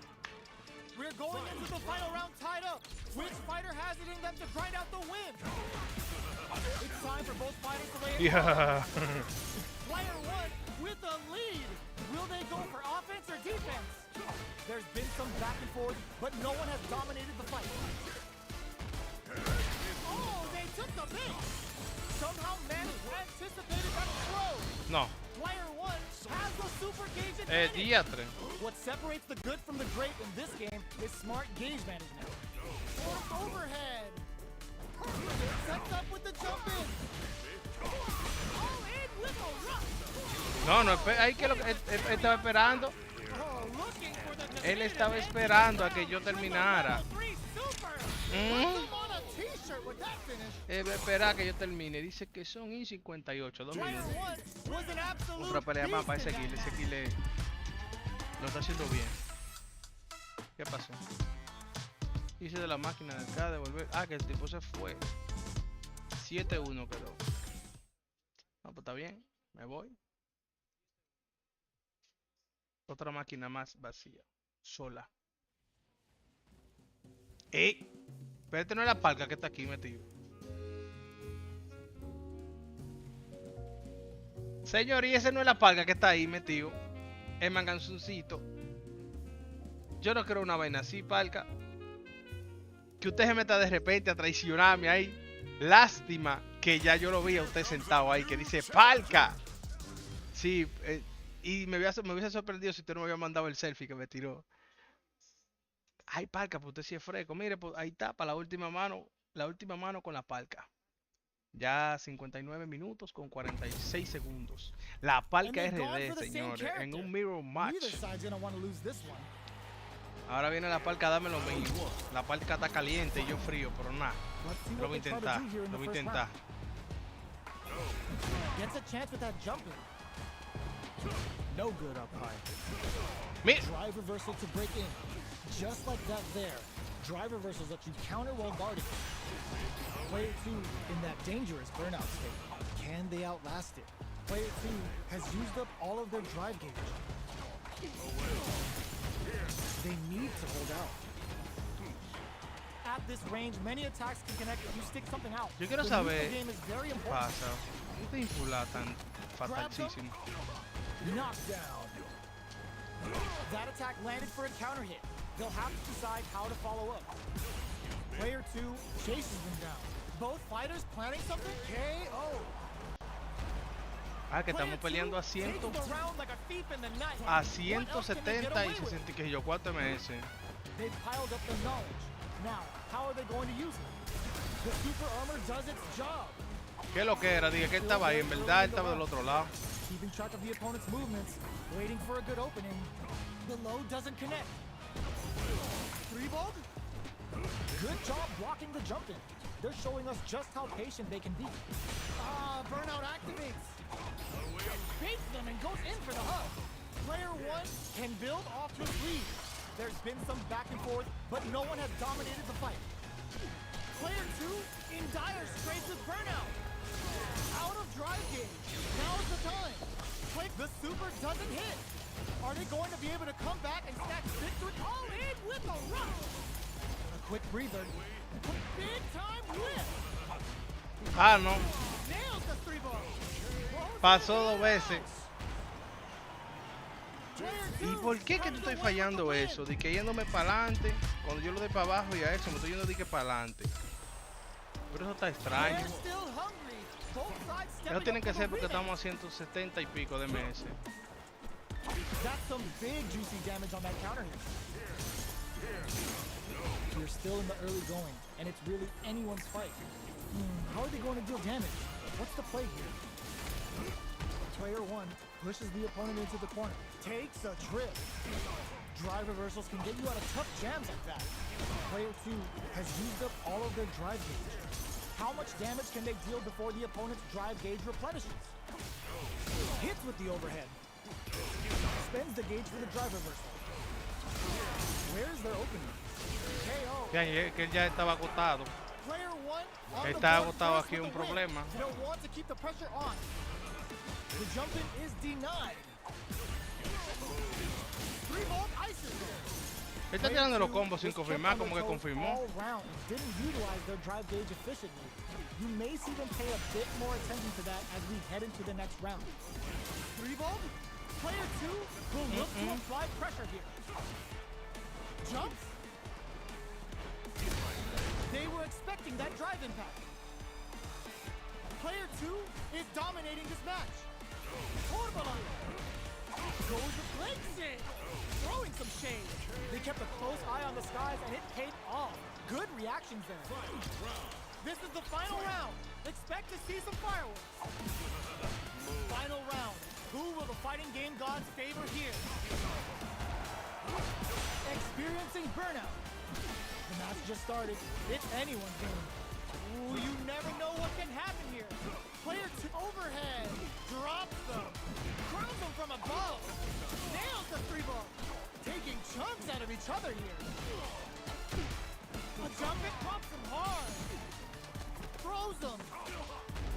We're going into the final round tied up. Which fighter has it in them to grind out the win? It's time for both fighters to lay it Yeah. Player 1 with a lead. Will they go for offense or defense? There's been some back and forth, but no one has dominated the fight. Oh, they took the bait. Somehow managed to anticipated that throw. No. Player 1 has the super gauge advantage. Diatre. What separates the good from the great in this game is smart gauge management. Forced overhead. Sets up with the jump in. All in with a rush. No, no, ahí que lo que él estaba esperando. Oh, looking for the Él definitive estaba ending esperando a with que yo the terminara. level 3 super. Mm. Puts him on a t-shirt with that finish. Va a esperar que yo termine. Dice que son y 58, 2 Player minutos. 1 was an absolute Otra pelea más para ese beast in kill. that Ese kill lo está haciendo bien. ¿Qué pasó? Hice de la máquina de acá, devolver. Ah, que el tipo se fue. 7-1 quedó. No, pues está bien. Me voy. Otra máquina más vacía. Sola. Pero este no es la palca que está aquí metido. Señor, y ese no es la palca que está ahí metido. El manganzoncito. Yo no quiero una vaina así, palca. Que usted se meta de repente a traicionarme ahí. Lástima que ya yo lo vi a usted sentado ahí que dice palca. Sí, y me hubiese sorprendido si usted no me había mandado el selfie que me tiró. Ay, palca, pues usted sí es fresco. Mire, pues ahí está, para la última mano con la palca. Ya 59 minutos con 46 segundos. La palca RD, señores, en un mirror match. Ahora viene la palca, dame lo mismo. La palca está caliente y yo frío, pero nada. Lo voy a intentar, lo voy a intentar. Gets a chance with that jumping. No good up high. Mira. Drive reversal to break in. Just like that there. Drive reversals let you counter while guarding. Player 2 in that dangerous burnout state. Can they outlast it? Player 2 has used up all of their drive gauge. They need to hold out. At this range, many attacks can connect if you stick something out. Yo quiero The saber game is very qué important. pasa. Esta infula tan fatalísimo. Knockdown. That attack landed for a counter hit. They'll have to decide how to follow up. Player 2 chases them down. Both fighters planning something? KO. Ah, que estamos peleando a 170 y 64 ms. They've piled up the knowledge. Now, how are they going to use it? The super armor does its job. ¿Qué lo que era? Dije que él estaba ahí, en verdad él estaba del otro lado. Keeping track of the opponent's movements, waiting for a good opening. The low doesn't connect. Three-ball? Good job blocking the jump in. They're showing us just how patient they can be. Burnout activates. Baits them and goes in for the hug. Player 1 can build off his lead. There's been some back and forth, but no one has dominated the fight. Player 2 in dire straits with burnout. Out of drive gauge. Now's the time. The super doesn't hit. Are they going to be able to come back and stack victory all in with a rush? A quick breather. Big time whip. Ah, no. Nails the three ball. Pasó 2 veces. ¿Y por qué que tú estás fallando eso? De que yéndome para adelante, cuando yo lo doy para abajo y a eso me estoy yendo de que para adelante. Pero eso está extraño. Eso tiene que ser porque estamos a 170 y pico de ms. That's some big juicy damage on that counter hit. You're still in the early going, and it's really anyone's fight. How are they going to deal damage? What's the play here? Player 1 pushes the opponent into the corner. Takes a trip. Drive reversals can get you out of tough jams like that. Player 2 has used up all of their drive gauge. How much damage can they deal before the opponent's drive gauge replenishes? Hits with the overhead. Spends the gauge for the drive reversal. Where's their opening? KO. Que él ya estaba agotado. Player 1 on Está the board agotado first aquí with un the win. problema. They don't want to keep the pressure on. The jump in is denied. 3-volt ices there. Él está tirando los combos sin confirmar, como que confirmó. All round didn't utilize their drive gauge efficiently. You may see them pay a bit more attention to that as we head into the next round. 3-volt? Player 2 will look to apply pressure here. Jumps? They were expecting that drive impact. Player 2 is dominating this match. Torbalan goes with legs in, throwing some shade. They kept a close eye on the skies and it paid off. Good reactions there. This is the final round. Expect to see some fireworks. Final round. Who will the fighting game gods favor here? Experiencing burnout. The match just started. It's anyone's game. Ooh, you never know what can happen here. Player 2 overhead. Drops them. Crowns them from above. Nails the 3-ball. Taking chunks out of each other here. A jump it pops them hard. throws them.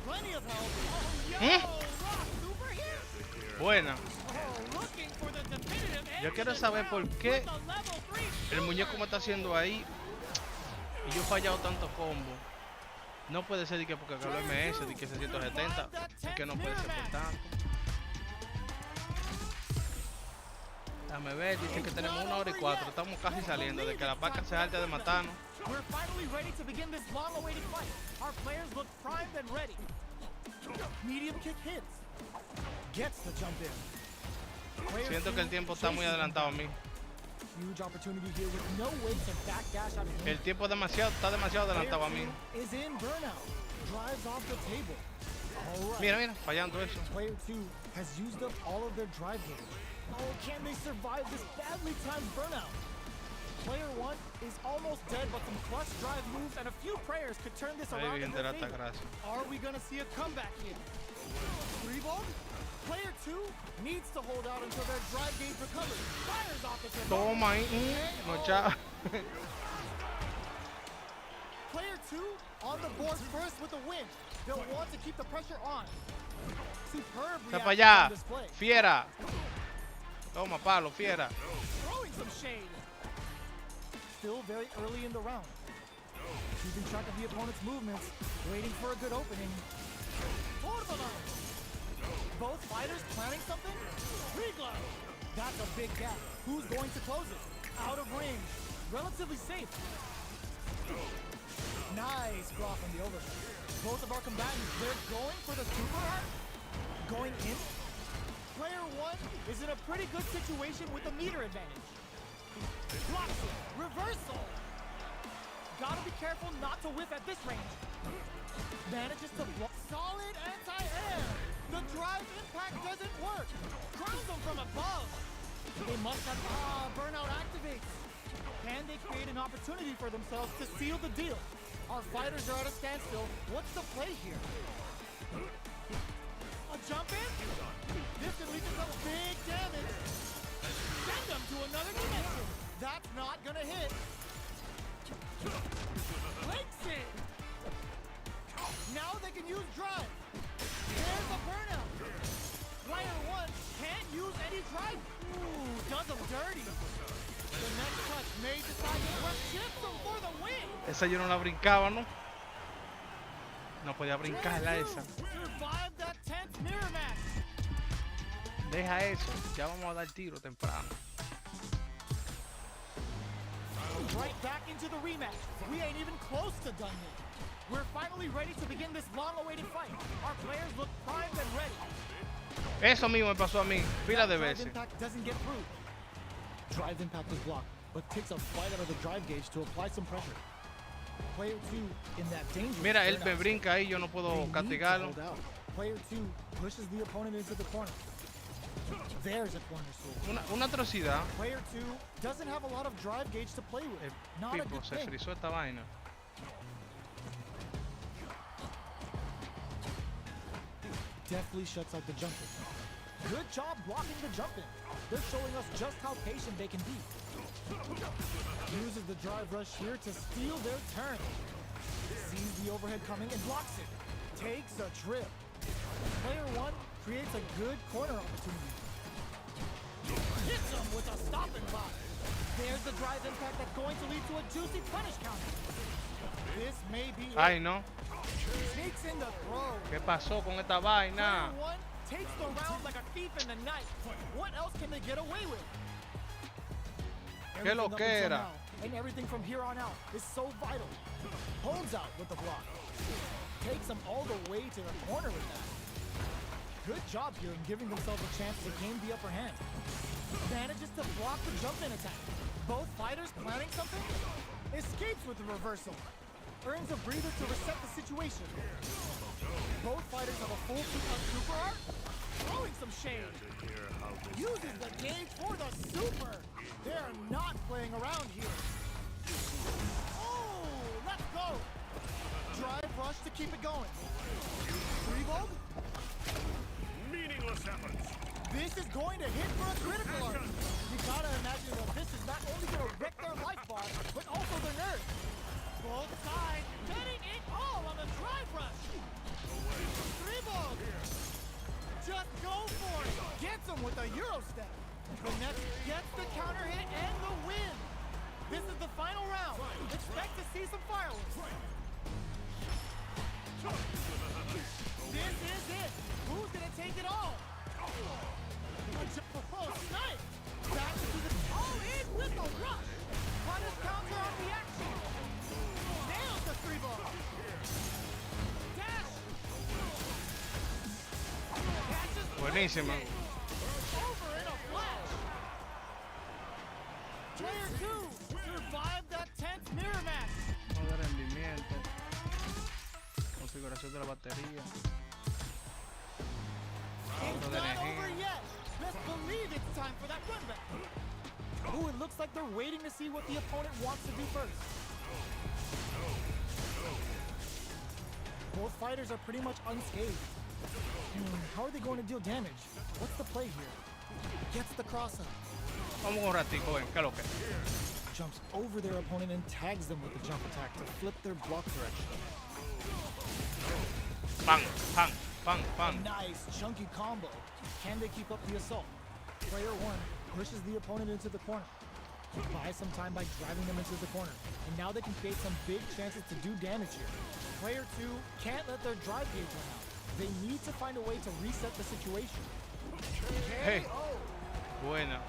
Plenty of help. Oh, yo, Rock Super here. Buena. Oh, looking for the definitive end Yo to quiero the saber por round qué with a level 3 el muñeco me está haciendo ahí y yo he fallado tanto combo. No puede ser de que porque acabó el MS, de que 670, y que no puede ser por tanto. Déjame ver, dice que tenemos 1 hora y 4, estamos casi saliendo, de que la vaca se alta de matarnos. We're finally ready to begin this long-awaited fight. Our players look primed and ready. Medium kick hits. Gets the jump in. Player Siento que el tiempo está muy adelantado a mí. Huge opportunity here with no way to backdash out of El tiempo está demasiado adelantado a mí. Is in burnout. Drives off the table. All right. Mira, fallando eso. Player 2 has used up all of their drive gauge. Oh, can they survive this badly timed burnout? Player 1 is almost dead, but some clutch drive moves and a few prayers could turn this Ahí around in viene their esta favor. gracia. Are we gonna see a comeback here? Revolt? Player 2 needs to hold out until their drive gauge recovers. Fires off the tip. Toma ahí. No, chao. Player 2 on the board first with a win. They'll want to keep the pressure on. Superb Está para reaction allá. on display. Fiera. Toma, palo, fiera. Throwing some shade. Still very early in the round. Keeping track of the opponent's movements, waiting for a good opening. For the line. Both fighters planning something? Reglow. That's a big gap. Who's going to close it? Out of range. Relatively safe. Nice block on the overhead. Both of our combatants, they're going for the super art? Going in? Player 1 is in a pretty good situation with a meter advantage. Blocks it. Reversal. Gotta be careful not to whiff at this range. Manages to block. Solid anti-air. The drive impact doesn't work. Crowns them from above. They must have... burnout activates. Can they create an opportunity for themselves to seal the deal? Our fighters are at a standstill. What's the play here? A jump in? This could lead to some big damage. Send them to another dimension. That's not gonna hit. Breaks it. Now they can use drive. There's a burnout. Player 1 can't use any drive. Ooh, does them dirty. The next touch may decide to work chips them for the win. Esa yo no la brincaba, ¿no? No podía brincarla esa. Survive that tense mirror match. Deja eso, ya vamos a dar tiro temprano. Right back into the rematch. We ain't even close to done yet. We're finally ready to begin this long-awaited fight. Our players look primed and ready. Eso mismo me pasó a mí, pila de Drive veces. impact doesn't get through. Drive impact is blocked, but takes a bite out of the drive gauge to apply some pressure. Player 2 in that dangerous Mira, él me burnout brinca ahí, yo no They puedo need to castigarlo. hold out. Player 2 pushes the opponent into the corner. There's a corner sword. Una atrocidad. Player 2 doesn't have a lot of drive gauge to play with. Not a Pipo, good se thing. frizó esta vaina. Deftly shuts out the jumper. Good job blocking the jump in. They're showing us just how patient they can be. Uses the drive rush here to steal their turn. Sees the overhead coming and blocks it. Takes a trip. Player 1 creates a good corner opportunity. Hits him with a stopping block. There's the drive impact that's going to lead to a juicy punish counter. This may be Ay, it. no. Sneaks in the throw. ¿Qué pasó con esta vaina? Player 1 takes the round like a thief in the night. What else can they get away with? ¿Qué lo Everything up que until era? now, and everything from here on out is so vital. Holds out with the block. Takes them all the way to the corner with that. Good job here in giving themselves a chance to gain the upper hand. Manages to block the jump-in attack. Both fighters planning something? Escapes with the reversal. Earns a breather to reset the situation. Both fighters have a full suit on super art. Throwing some shade. Uses the gauge for the super. They're not playing around here. Oh, let's go. Drive rush to keep it going. Revolt? Meaningless efforts. This is going to hit for a critical art. You gotta imagine that this is not only gonna wreck their life bar, but also their nerves. Both sides getting it all on the drive rush. Dribble. Just go for it. Gets him with a Euro step. The next gets the counter hit and the win. This is the final round. Expect to see some fireworks. This is it. Who's gonna take it all? Oh, nice. Back to the in with the rush. Punish counter on the action. Nails the 3-ball. Dash. Catches. Buenísima. Over in a flash. Player 2 survived that tense mirror match. Modo de rendimiento. Configuración de la batería. It's Modo de not over energía. yet. Best believe it's time for that run back. Ooh, it looks like they're waiting to see what the opponent wants to do first. Both fighters are pretty much unscathed. How are they going to deal damage? What's the play here? Gets the cross up. Vamos un ratico, ven, ¿qué es lo que? Jumps over their opponent and tags them with the jump attack to flip their block direction. Bang, bang, bang, bang. Nice, chunky combo. Can they keep up the assault? Player 1 pushes the opponent into the corner. Buy some time by driving them into the corner. And now they can create some big chances to do damage here. Player 2 can't let their drive gauge run out. They need to find a way to reset the situation. Hey. KO. Buena.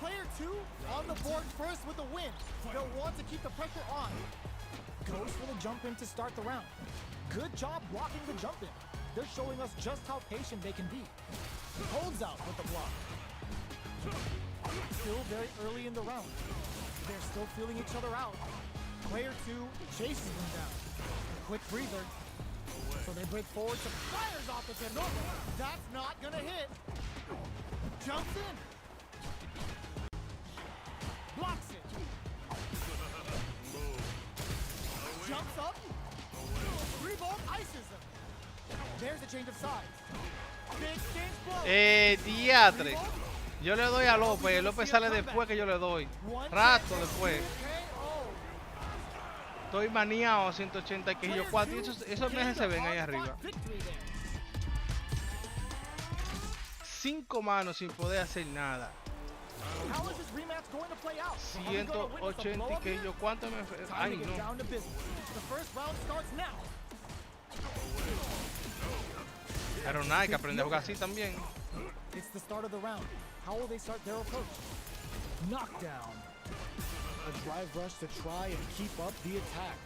Player 2 on the board first with a win. They'll want to keep the pressure on. Goes for the jump in to start the round. Good job blocking the jump in. They're showing us just how patient they can be. Holds out with the block. Still very early in the round. They're still feeling each other out. Player 2 chases them down. A quick breather. So they break forward to fires off the Ternova. That's not gonna hit. Jumps in. Blocks it. Jumps up. 3-ball ices him. There's a change of sides. Big change blow. Diatre. Yo le doy a López. López sale después que yo le doy. Rato después. Estoy maniado a 180 que yo 4 y esos meses se ven ahí arriba. 5 manos sin poder hacer nada. 180 y que yo cuánto me... Ay, no. Pero nada, hay que aprender a jugar así también. It's the start of the round. How will they start their approach? Knockdown. A drive rush to try and keep up the attack.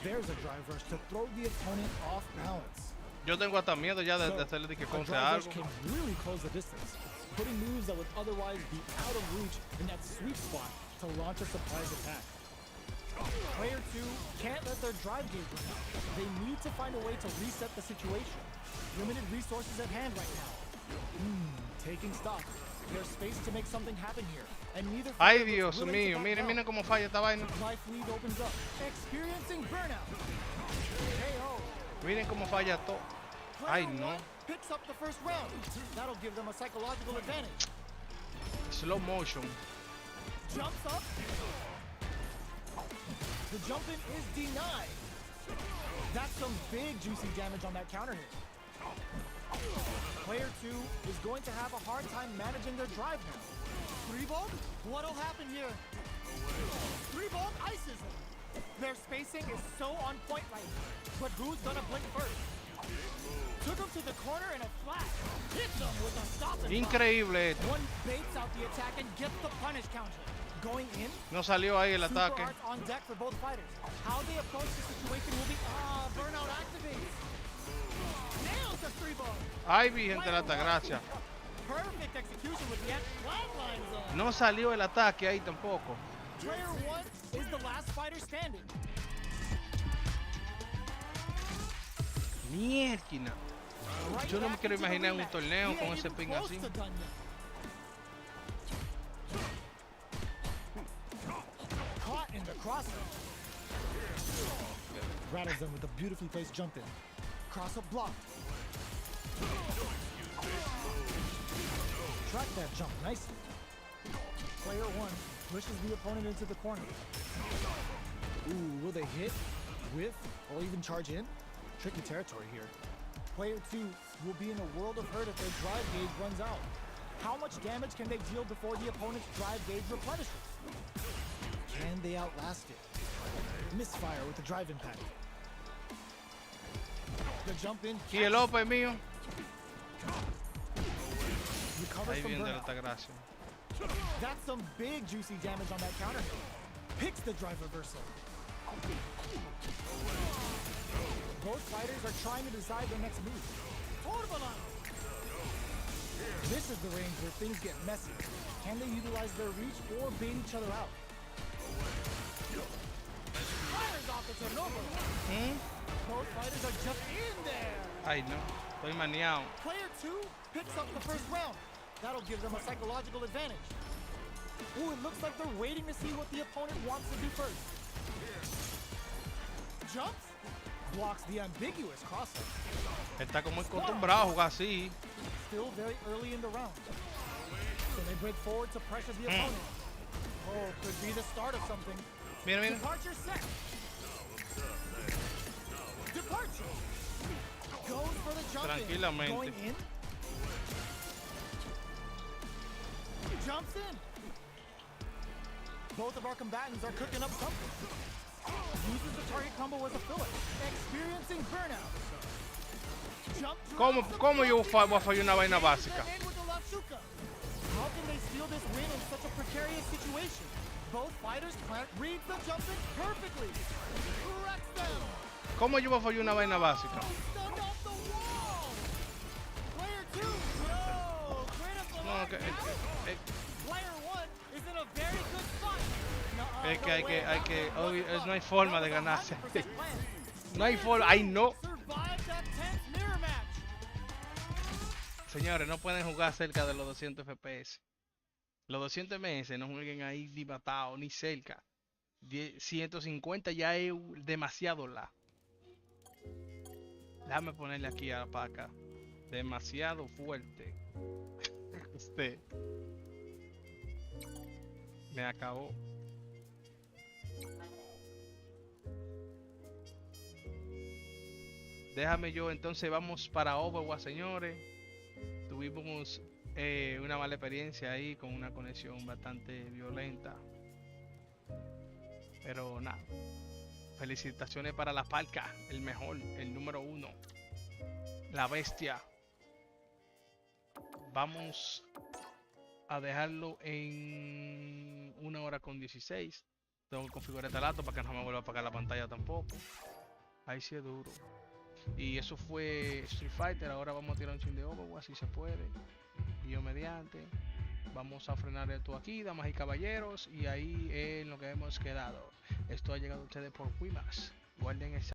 There's a drive rush to throw the opponent off balance. Yo tengo hasta miedo ya de hacerle de que conce algo. Can really close the distance, putting moves that would otherwise be out of reach in that sweet spot to launch a surprise attack. Player 2 can't let their drive gauge run out. They need to find a way to reset the situation. Limited resources at hand right now. Taking stock. There's space to make something happen here. And neither Ay, Dios mío, miren, miren cómo falla esta vaina. life lead opens up. Experiencing burnout. KO. Miren cómo falla todo. Ay, no. Picks up the first round. That'll give them a psychological advantage. Slow motion. Jumps up. The jump in is denied. That's some big juicy damage on that counter hit. Player 2 is going to have a hard time managing their drive now. 3-ball? What'll happen here? 3-ball ices him. Their spacing is so on point right now. But who's gonna blink first? Took him to the corner in a flash. Hits him with a stop and Increíble esto. one baits out the attack and gets the punish counter. Going in. No salió ahí el Super ataque. arts on deck for both fighters. How they approach the situation will be burnout activates. Nails the 3-ball. Ay, Virgen de la Altagracia. Perfect execution with the flatline zone. No salió el ataque ahí tampoco. Player 1 is the last fighter standing. Mierda. Right Yo no me back quiero into the imaginar un rematch. torneo He con ain't ese even ping close así. to done yet. Caught in the crossover. Rattles them with a beautifully placed jump in. Cross-up blocked. Track that jump nicely. Player 1 pushes the opponent into the corner. Ooh, will they hit, whiff, or even charge in? Tricky territory here. Player 2 will be in a world of hurt if their drive gauge runs out. How much damage can they deal before the opponent's drive gauge replenishes? Can they outlast it? Misfire with the drive impact. The jump in. Y el open mío. Recovers Ahí from viene burnout. esta gracia. That's some big juicy damage on that counter hit. Picks the drive reversal. Both fighters are trying to decide their next move. This is the range where things get messy. Can they utilize their reach or bait each other out? Fires off the turnover. Both fighters are just in there. Ay, no. Estoy maniado. Player 2 picks up the first round. That'll give them a psychological advantage. Ooh, it looks like they're waiting to see what the opponent wants to do first. Jumps, blocks the ambiguous crossover. Está como acostumbrado a jugar así. Still very early in the round. So they break forward to pressure the opponent. Oh, could be the start of something. Mira, mira. Departure set. Departure. Goes for the jump in. Tranquilamente. Going in. Jumps in. Both of our combatants are cooking up something. Uses the target combo as a filler. Experiencing burnout. Jump ¿Cómo yo voy a fallar una vaina básica? How can they steal this win in such a precarious situation? Both fighters read the jump in perfectly. Wrecks them. ¿Cómo yo voy a fallar una vaina básica? Stunned off the wall. Player 2. No. Critical. No, que, Player 1 is in a very good spot. No, es que hay que, no, no hay forma de ganarse. 100% plan. No hay forma, ay no. Survive that tense mirror match. Señores, no pueden jugar cerca de los 200 FPS. Los 200 ms no jueguen ahí ni batado, ni cerca. 150 ya es demasiado la. Déjame ponerle aquí a la paca. Demasiado fuerte. Este. Me acabó. Déjame yo, entonces vamos para Overwatch, señores. Tuvimos una mala experiencia ahí con una conexión bastante violenta. Pero nada. Felicitaciones para la Palca, el mejor, el número 1. La bestia. Vamos a dejarlo en 1 hora con 16. Tengo que configurar este dato para que no me vuelva a apagar la pantalla tampoco. Ahí sí es duro. Y eso fue Street Fighter. Ahora vamos a tirar un chin de Overwatch si se puede. Y yo mediante. Vamos a frenar esto aquí, damas y caballeros. Y ahí es en lo que hemos quedado. Esto ha llegado a ustedes por Wimas. Guarden esa.